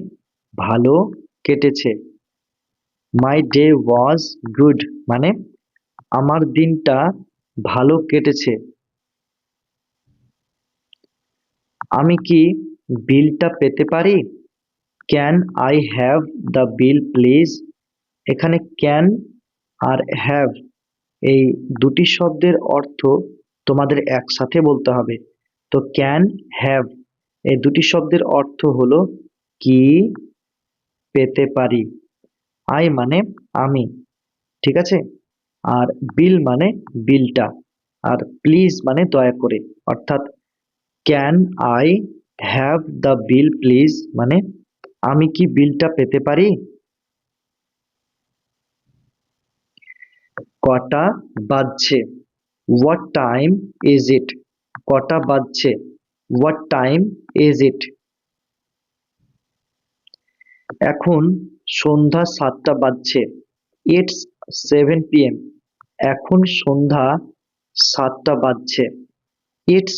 ভালো কেটেছে। মাই ডে ওয়াজ গুড মানে আমার দিনটা ভালো কেটেছে। আমি কি বিলটা পেতে পারি? Can I have the bill please? এখানে ক্যান আর হ্যাভ এই দুটি শব্দের অর্থ তোমাদের একসাথে বলতে হবে। তো ক্যান হ্যাভ এই দুটি শব্দের অর্থ হলো কি পেতে পারি। আই মানে আমি, ঠিক আছে। আর বিল মানে বিলটা, আর প্লিজ মানে দয়া করে, অর্থাৎ can I have the bill please মানে আমি কি বিলটা পেতে পারি। কটা বাজছে, হোয়াট টাইম ইজ ইট, কটা বাজছে, হোয়াট টাইম ইজ ইট। এখন সন্ধ্যা 7টা বাজছে, ইটস 7 PM, এখন সন্ধ্যা 7টা বাজছে, ইটস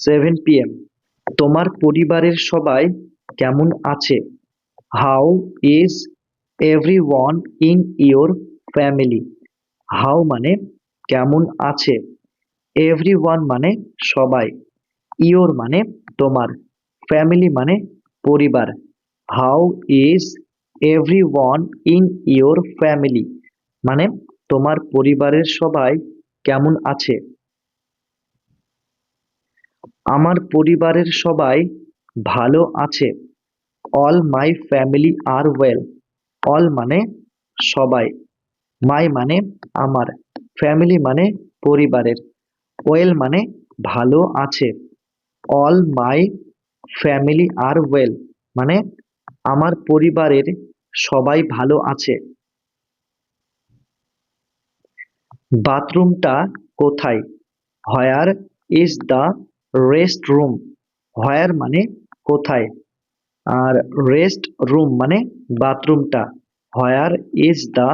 7 PM। তোমার পরিবারের সবাই কেমন আছে, how is everyone in your family. How মানে কেমন আছে, এভরিওয়ান মানে সবাই, ইয়োর মানে তোমার, ফ্যামিলি মানে পরিবার। How is everyone in your family মানে তোমার পরিবারের সবাই কেমন আছে। আমার পরিবারের সবাই ভালো আছে, all my family are well. All মানে সবাই, মাই মানে আমার, ফ্যামিলি মানে পরিবারের, ওয়েল মানে ভালো আছে। All my family are well মানে আমার পরিবারের সবাই ভালো আছে। বাথরুমটা কোথায়, where is the rest room. Where মানে কোথায়, আর রেস্ট রুম মানে বাথরুমটা। Where is the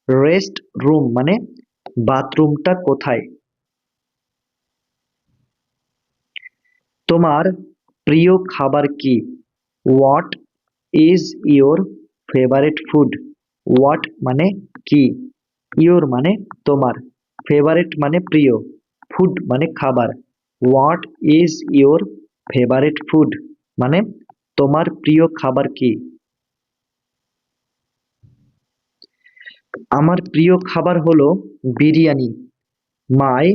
rest room মানে বাথরুমটা কোথায়। তোমার প্রিয় খাবার কি, what is your favourite food. What মানে কি, ইয়োর মানে তোমার, ফেভারিট মানে প্রিয়, ফুড মানে খাবার। What is your favourite food মানে তোমার প্রিয় খাবার কি। আমার প্রিয় খাবার হলো biryani, my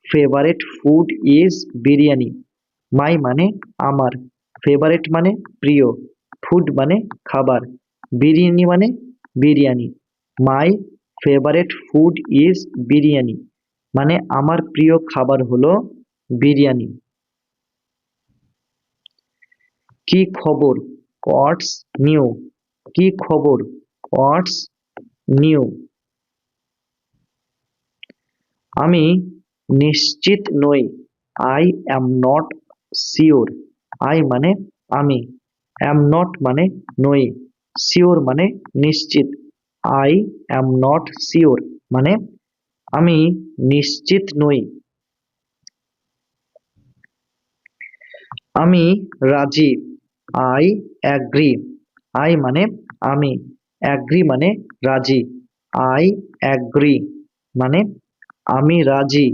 favourite food is biryani. My মানে আমার, ফেভারিট মানে প্রিয়, ফুড মানে খাবার, বিরিয়ানি মানে biryani. My favourite food is biryani মানে আমার প্রিয় খাবার হলো বিরিয়ানি। কি খবর, হোয়াটস নিউ। কি খবর, হোয়াটস নিউ। আমি নিশ্চিত নই, I am not sure. I মানে আমি, অ্যাম নট মানে নই, শিওর মানে নিশ্চিত। আই অ্যাম নট শিওর মানে আমি নিশ্চিত নই। আমি রাজি, আই অ্যাগ্রি। আই মানে আমি, অ্যাগ্রি মানে রাজি, আই অ্যাগ্রি মানে আমি রাজি।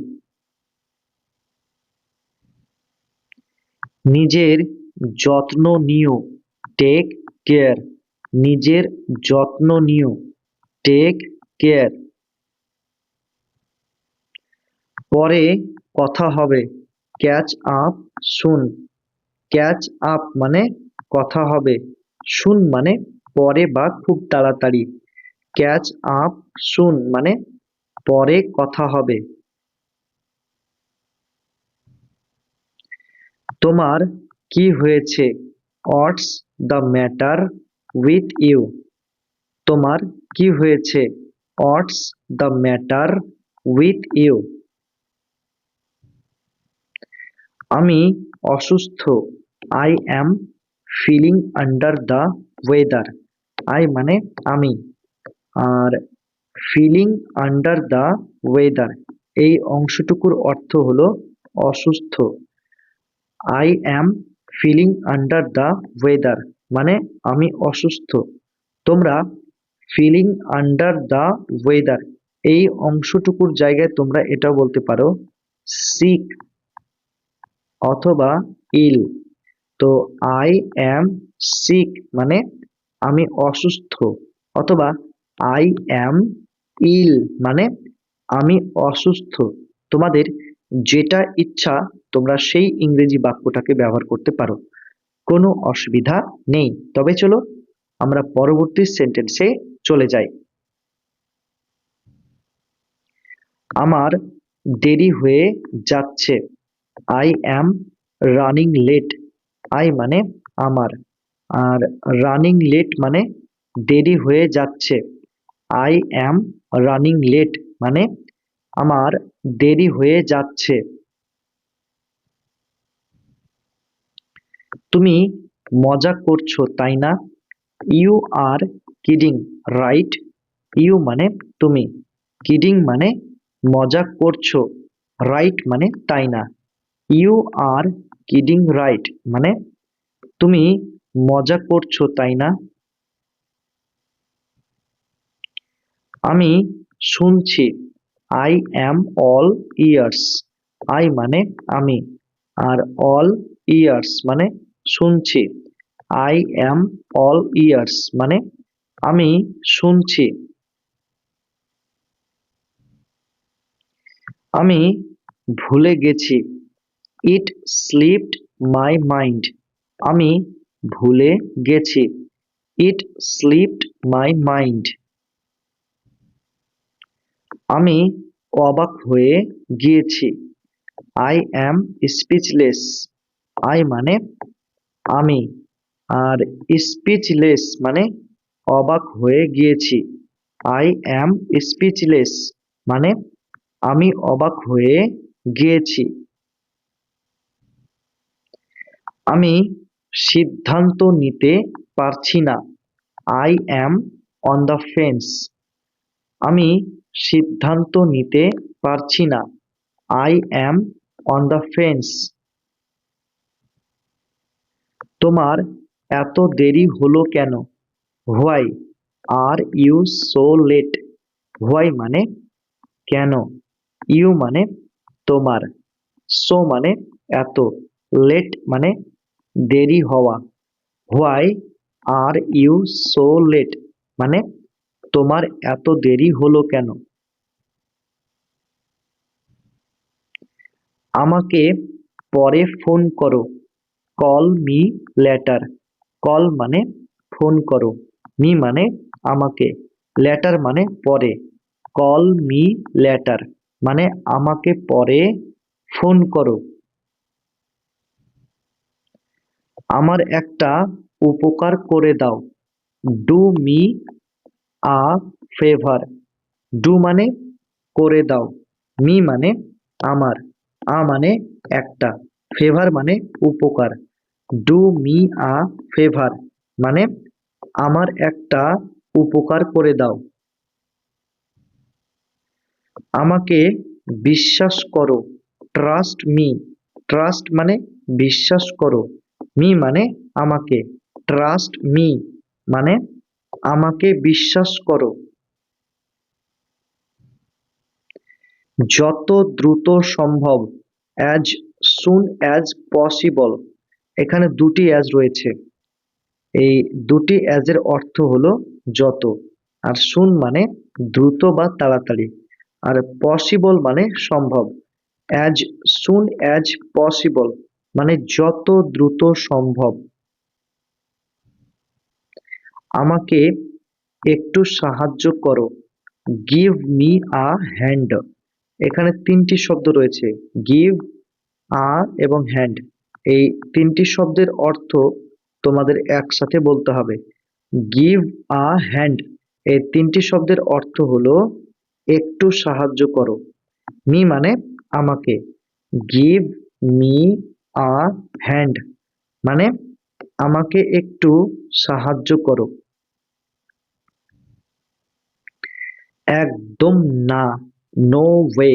নিজের যত্ন নিও, টেক কেয়ার। নিজের যত্ন নিও, টেক কেয়ার। পরে কথা হবে, ক্যাচ আপ সুন। ক্যাচ আপ মানে কথা হবে, সুন মানে পরে বা খুব তাড়াতাড়ি। ক্যাচ আপ সুন মানে পরে কথা হবে। তোমার কি হয়েছে, what's the matter with you. তোমার কি হয়েছে, what's the matter with you. আমি অসুস্থ, I am feeling under the weather. I মানে আমি, আর ফিলিং আন্ডার দ্য ওয়েদার এই অংশটুকুর অর্থ হলো অসুস্থ। I am feeling under the weather মানে আমি অসুস্থ। তোমরা ফিলিং আন্ডার দ্য ওয়েদার এই অংশটুকুর জায়গায় তোমরা এটাও বলতে পারো সিক অথবা ইল। তো আই অ্যাম সিক মানে আমি অসুস্থ, অথবা আই অ্যাম ইল মানে আমি অসুস্থ। তোমাদের যেটা ইচ্ছা তোমরা সেই ইংরেজি বাক্যটাকে ব্যবহার করতে পারো, কোনো অসুবিধা নেই। তবে চলো আমরা পরবর্তী সেন্টেন্সে চলে যাই। আমার দেরি হয়ে যাচ্ছে। I am running late. I মানে আমার, আর রানিং লেট মানে দেরি হয়ে যাচ্ছে। আই অ্যাম রানিং লেট মানে আমার দেরি হয়ে যাচ্ছে। তুমি মজা করছো তাই না? You are kidding right. You মানে তুমি, কিডিং মানে মজা করছো, রাইট মানে তাই না। ইউ আর কিডিং রাইট মানে তুমি মজা করছো তাই না? আমি শুনছি। I am all years. I মানে আমি, আর অল ইয়ার্স মানে শুনছি। আই অ্যাম অল ইয়ার্স মানে আমি শুনছি। আমি ভুলে গেছি। ইট স্লিপড মাই মাইন্ড। আমি ভুলে গেছি। ইট স্লিপড মাই মাইন্ড। আমি অবাক হয়ে গিয়েছি। I am speechless. আই মানে আমি, আর স্পিচলেস মানে অবাক হয়ে গিয়েছি। আই অ্যাম স্পিচলেস মানে আমি অবাক হয়ে গিয়েছি। আমি সিদ্ধান্ত নিতে পারছি না। I am on the fence. আমি সিদ্ধান্ত নিতে পারছি না। I am on the fence. তোমার এত দেরি হলো কেন? Why are you so late. Why মানে কেন, ইউ মানে তোমার, সো মানে এত, লেট মানে দেরি হওয়া। Why are you so late মানে তোমার এত দেরি হলো কেন? আমাকে পরে ফোন করো। Call me letter. কল মানে ফোন করো, মি মানে আমাকে, লেটার মানে পরে। কল মি লেটার মানে আমাকে পরে ফোন করো। আমার একটা উপকার করে দাও। Do me a favour. Do মানে করে দাও, মি মানে আমার, আ মানে একটা, ফেভার মানে উপকার। ডু মি আ ফেভার মানে আমার একটা উপকার করে দাও। আমাকে বিশ্বাস করো। Trust me. ট্রাস্ট মানে বিশ্বাস করো, মি মানে আমাকে, ট্রাস্ট মি মানে আমাকে বিশ্বাস করো। যত দ্রুত সম্ভব। As soon as possible. এখানে দুটি অ্যাজ রয়েছে। এই দুটি অ্যাজের অর্থ হলো যত, আর সুন মানে দ্রুত বা তাড়াতাড়ি, আর পসিবল মানে সম্ভব। অ্যাজ সুন অ্যাজ পসিবল মানে যত দ্রুত সম্ভব। আমাকে একটু সাহায্য করো। Give me a hand. এখানে তিনটি শব্দ রয়েছে, গিভ, আ এবং হ্যান্ড। এই তিনটি শব্দের অর্থ তোমাদের একসাথে বলতে হবে। গিভ আ হ্যান্ড, এই তিনটি শব্দের অর্থ হলো একটু সাহায্য করো। মি মানে আমাকে, গিভ মি আ হ্যান্ড মানে আমাকে একটু সাহায্য করো। একদম না, নো ওয়ে।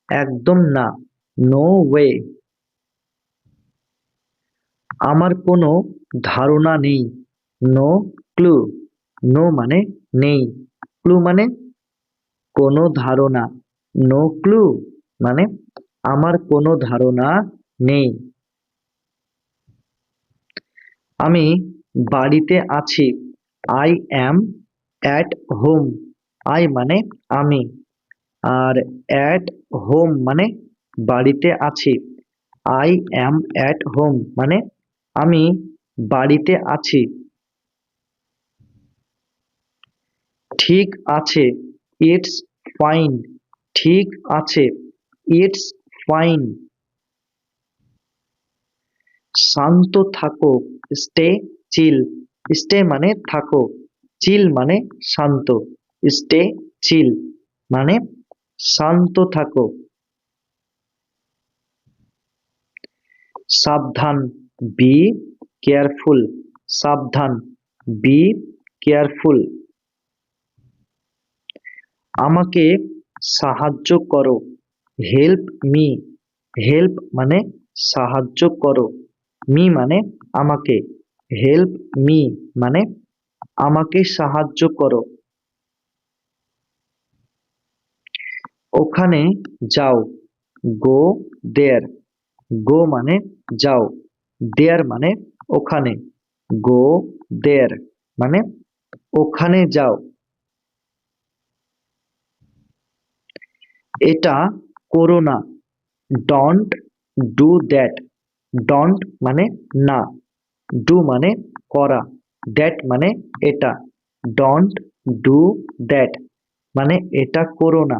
একদম না, নো ওয়ে। আমার কোনো ধারণা নেই। No clue. নো মানে নেই, ক্লু মানে কোনো ধারণা। নো ক্লু মানে আমার কোনো ধারণা নেই। আমি বাড়িতে আছি। I am at home. I মানে আমি, আর অ্যাট হোম মানে বাড়িতে আছি। আই অ্যাম অ্যাট হোম মানে আমি বাড়িতে আছি। ঠিক আছে, ইটস ফাইন। ঠিক আছে, ইটস ফাইন। শান্ত থাকো, স্টে চিল। স্টে মানে থাকো, চিল মানে শান্ত। স্টে চিল মানে শান্ত থাকো। সাবধান, বি কেয়ারফুল। সাবধান, বি কেয়ারফুল। আমাকে সাহায্য করো, হেল্প মি। হেল্প মানে সাহায্য করো, মি মানে আমাকে, হেল্প মি মানে আমাকে সাহায্য করো। ওখানে যাও, গো দেয়ার। গো মানে যাও, দেয়ার মানে ওখানে, গো দেয়ার মানে ওখানে যাও। এটা করো না, ডোন্ট ডু দ্যাট। ডোন্ট মানে না, ডু মানে করা, দ্যাট মানে এটা। ডোন্ট ডু দ্যাট মানে এটা করো না।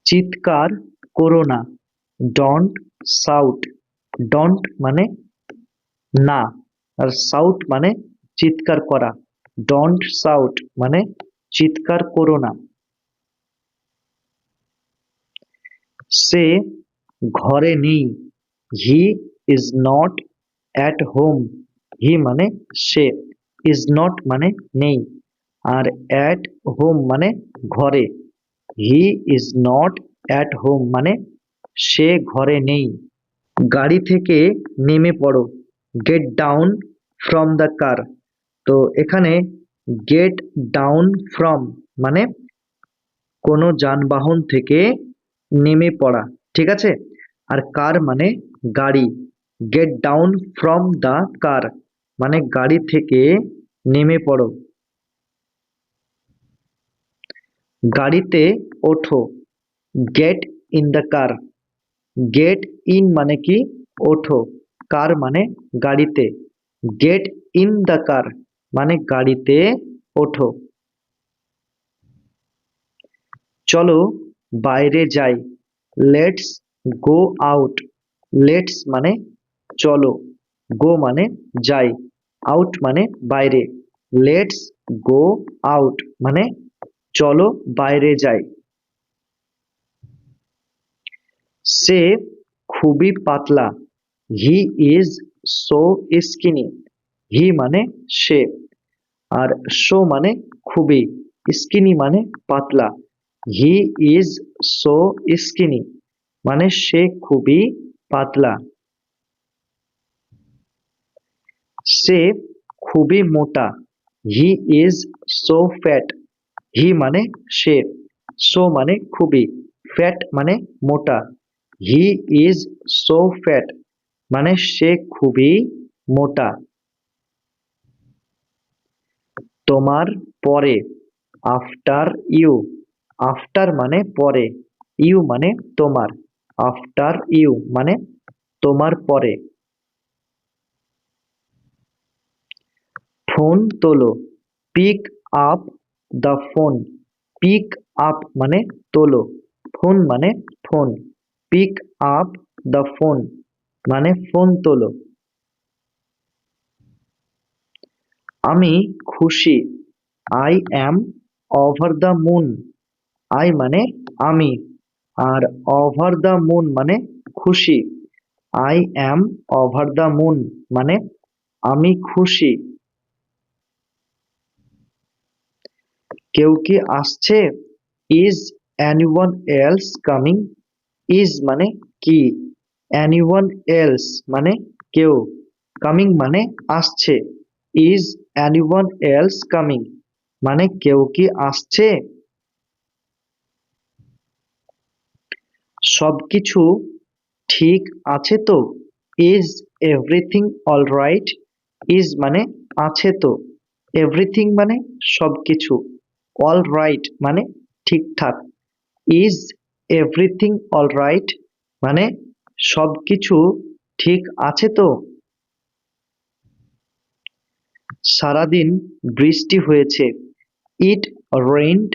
চিৎকার করো না, ডোন্ট শাউট। ডোন্ট মানে না, আর শাউট মানে চিৎকার করা। ডোন্ট শাউট মানে চিৎকার করো না। সে ঘরে নেই, he is not at home. He মানে সে, ইজ নট মানে নেই, আর অ্যাট হোম মানে ঘরে। হি ইজ নট অ্যাট হোম মানে সে ঘরে নেই। গাড়ি থেকে নেমে পড়ো, get down from the car. তো এখানে গেট ডাউন ফ্রম মানে কোনো যানবাহন থেকে নেমে পড়া, ঠিক আছে। আর কার মানে গাড়ি, get down from the car মানে গাড়ি থেকে নেমে পড়ো। গাড়িতে ওঠো, get in the car. Get in মানে কি ওঠো, কার মানে গাড়িতে, গেট ইন দ্য কার মানে গাড়িতে ওঠো। চলো বাইরে যাই, লেটস গো আউট। লেটস মানে চলো, গো মানে যাই, আউট মানে বাইরে। লেটস গো আউট মানে চলো বাইরে যাই। সে খুবই পাতলা, হি ইজ সো স্কিনি। হি মানে সে, আর সো মানে খুবই, স্কিনি মানে পাতলা। হি ইজ সো স্কিনি মানে সে খুবই পাতলা। সে খুবই মোটা, হি ইজ সো ফ্যাট। হি মানে সে, সো মানে খুবই, ফ্যাট মানে মোটা। হি ইজ সো ফ্যাট মানে সে খুবই মোটা। তোমার পরে, আফটার ইউ। আফটার মানে পরে, ইউ মানে তোমার, আফটার ইউ মানে তোমার পরে। ফোন তোলো, pick up the phone. Pick up মানে তোলো, ফোন মানে phone, pick up the phone মানে ফোন তোলো। আমি খুশি, I am over the moon. I মানে আমি, আর ওভার দ্য মুন মানে খুশি। I am over the moon মানে আমি খুশি। কেউ কি আসছে, is anyone else coming. Is মানে কি, এনিওয়ান এলস মানে কেউ, কামিং মানে আসছে। ইজ এনিওয়ান এলস কামিং মানে কেউ কি আসছে। সবকিছু ঠিক আছে তো, ইজ এভরিথিং অলরাইট। ইজ মানে আছে তো, এভরিথিং মানে সবকিছু, অলরাইট মানে ঠিকঠাক। ইজ এভরিথিং অলরাইট মানে সবকিছু ঠিক আছে তো। সারাদিন বৃষ্টি হয়েছে, ইট rained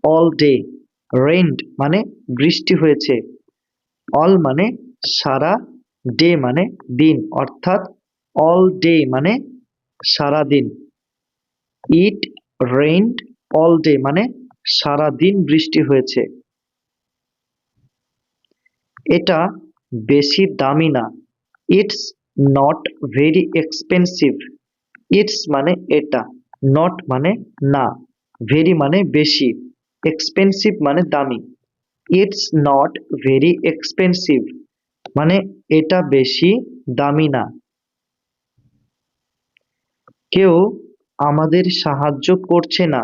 all day. rained মানে বৃষ্টি হয়েছে, all মানে সারা, day মানে দিন, অর্থাৎ all day মানে সারা দিন। it rained all day মানে সারা দিন বৃষ্টি হয়েছে। এটা বেশি দামি না, it's not very expensive. it's মানে এটা, not মানে না, very মানে বেশি, expensive মানে দামি। it's not very expensive মানে এটা বেশি দামি না। কেউ আমাদের সাহায্য করছে না,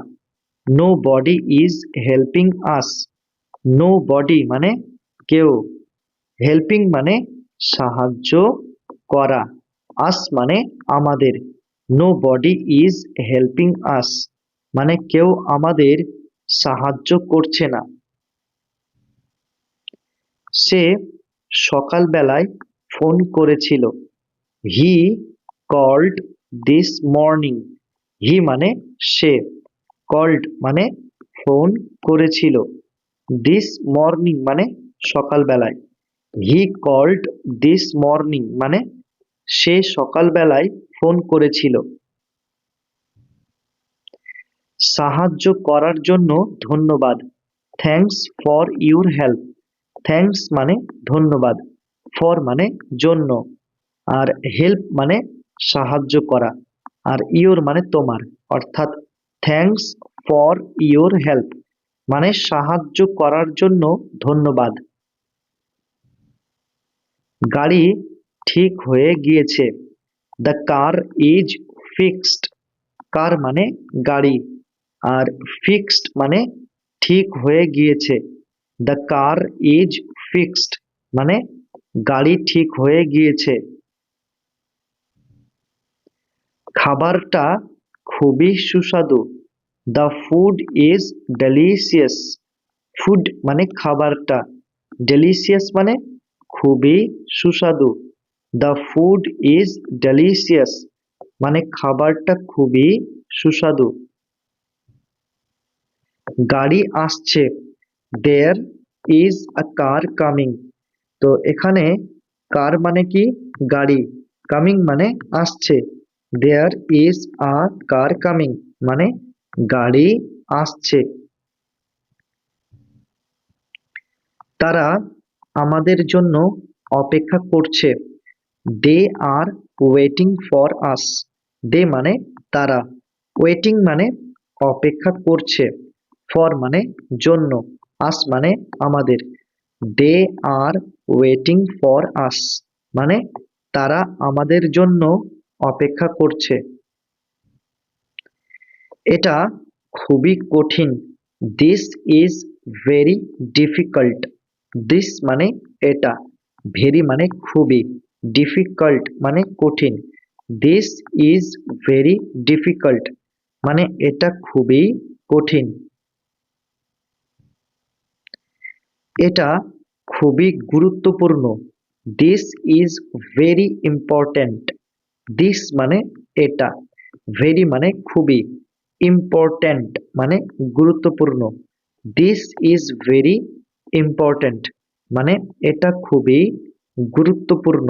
nobody is helping us. nobody মানে কেউ, helping মানে সাহায্য করা, us মানে আমাদের, nobody is helping us মানে কেউ আমাদের সাহায্য করছে না। সে সকালবেলায় ফোন করেছিল, he called this morning. he মানে সে, called মানে ফোন করেছিল, this morning মানে সকালবেলায়, he called this morning মানে সে সকালবেলায় ফোন করেছিল। সাহায্য করার জন্য ধন্যবাদ, thanks for your help. Thanks মানে ধন্যবাদ, ফর মানে জন্য, আর হেল্প মানে সাহায্য করা, আর ইউর মানে তোমার, অর্থাৎ থ্যাঙ্কস ফর ইউর হেল্প মানে সাহায্য করার জন্য ধন্যবাদ। গাড়ি ঠিক হয়ে গিয়েছে, দ্য কার ইজ ফিক্সড। কার মানে গাড়ি, আর ফিক্সড মানে ঠিক হয়ে গিয়েছে, দ্য কার ইজ ফিক্সড মানে গাড়ি ঠিক হয়ে গিয়েছে। খাবারটা খুবই সুস্বাদু, the food is delicious. Food মানে খাবারটা, ডেলিশিয়াস মানে খুবই সুস্বাদু, দ্য ফুড ইজ ডেলিশিয়াস মানে খাবারটা খুবই সুস্বাদু। গাড়ি আসছে, there is a car coming. তো এখানে কার মানে কি গাড়ি, কামিং মানে আসছে, there is a car coming মানে গাড়ি আসছে। তারা আমাদের জন্য অপেক্ষা করছে, দে আর ওয়েটিং ফর আস। দে মানে তারা, ওয়েটিং মানে অপেক্ষা করছে, ফর মানে জন্য, আস মানে আমাদের, দে আর ওয়েটিং ফর আস মানে তারা আমাদের জন্য অপেক্ষা করছে। এটা খুবই কঠিন, this is very difficult. This মানে এটা, ভেরি মানে খুবই, ডিফিকাল্ট মানে কঠিন, দিস ইজ ভেরি ডিফিকাল্ট মানে এটা খুবই কঠিন। এটা খুবই গুরুত্বপূর্ণ, this is very important. This মানে এটা, ভেরি মানে খুবই, ইম্পর্ট্যান্ট মানে গুরুত্বপূর্ণ, দিস ইজ ভেরি ইম্পর্ট্যান্ট মানে এটা খুবই গুরুত্বপূর্ণ।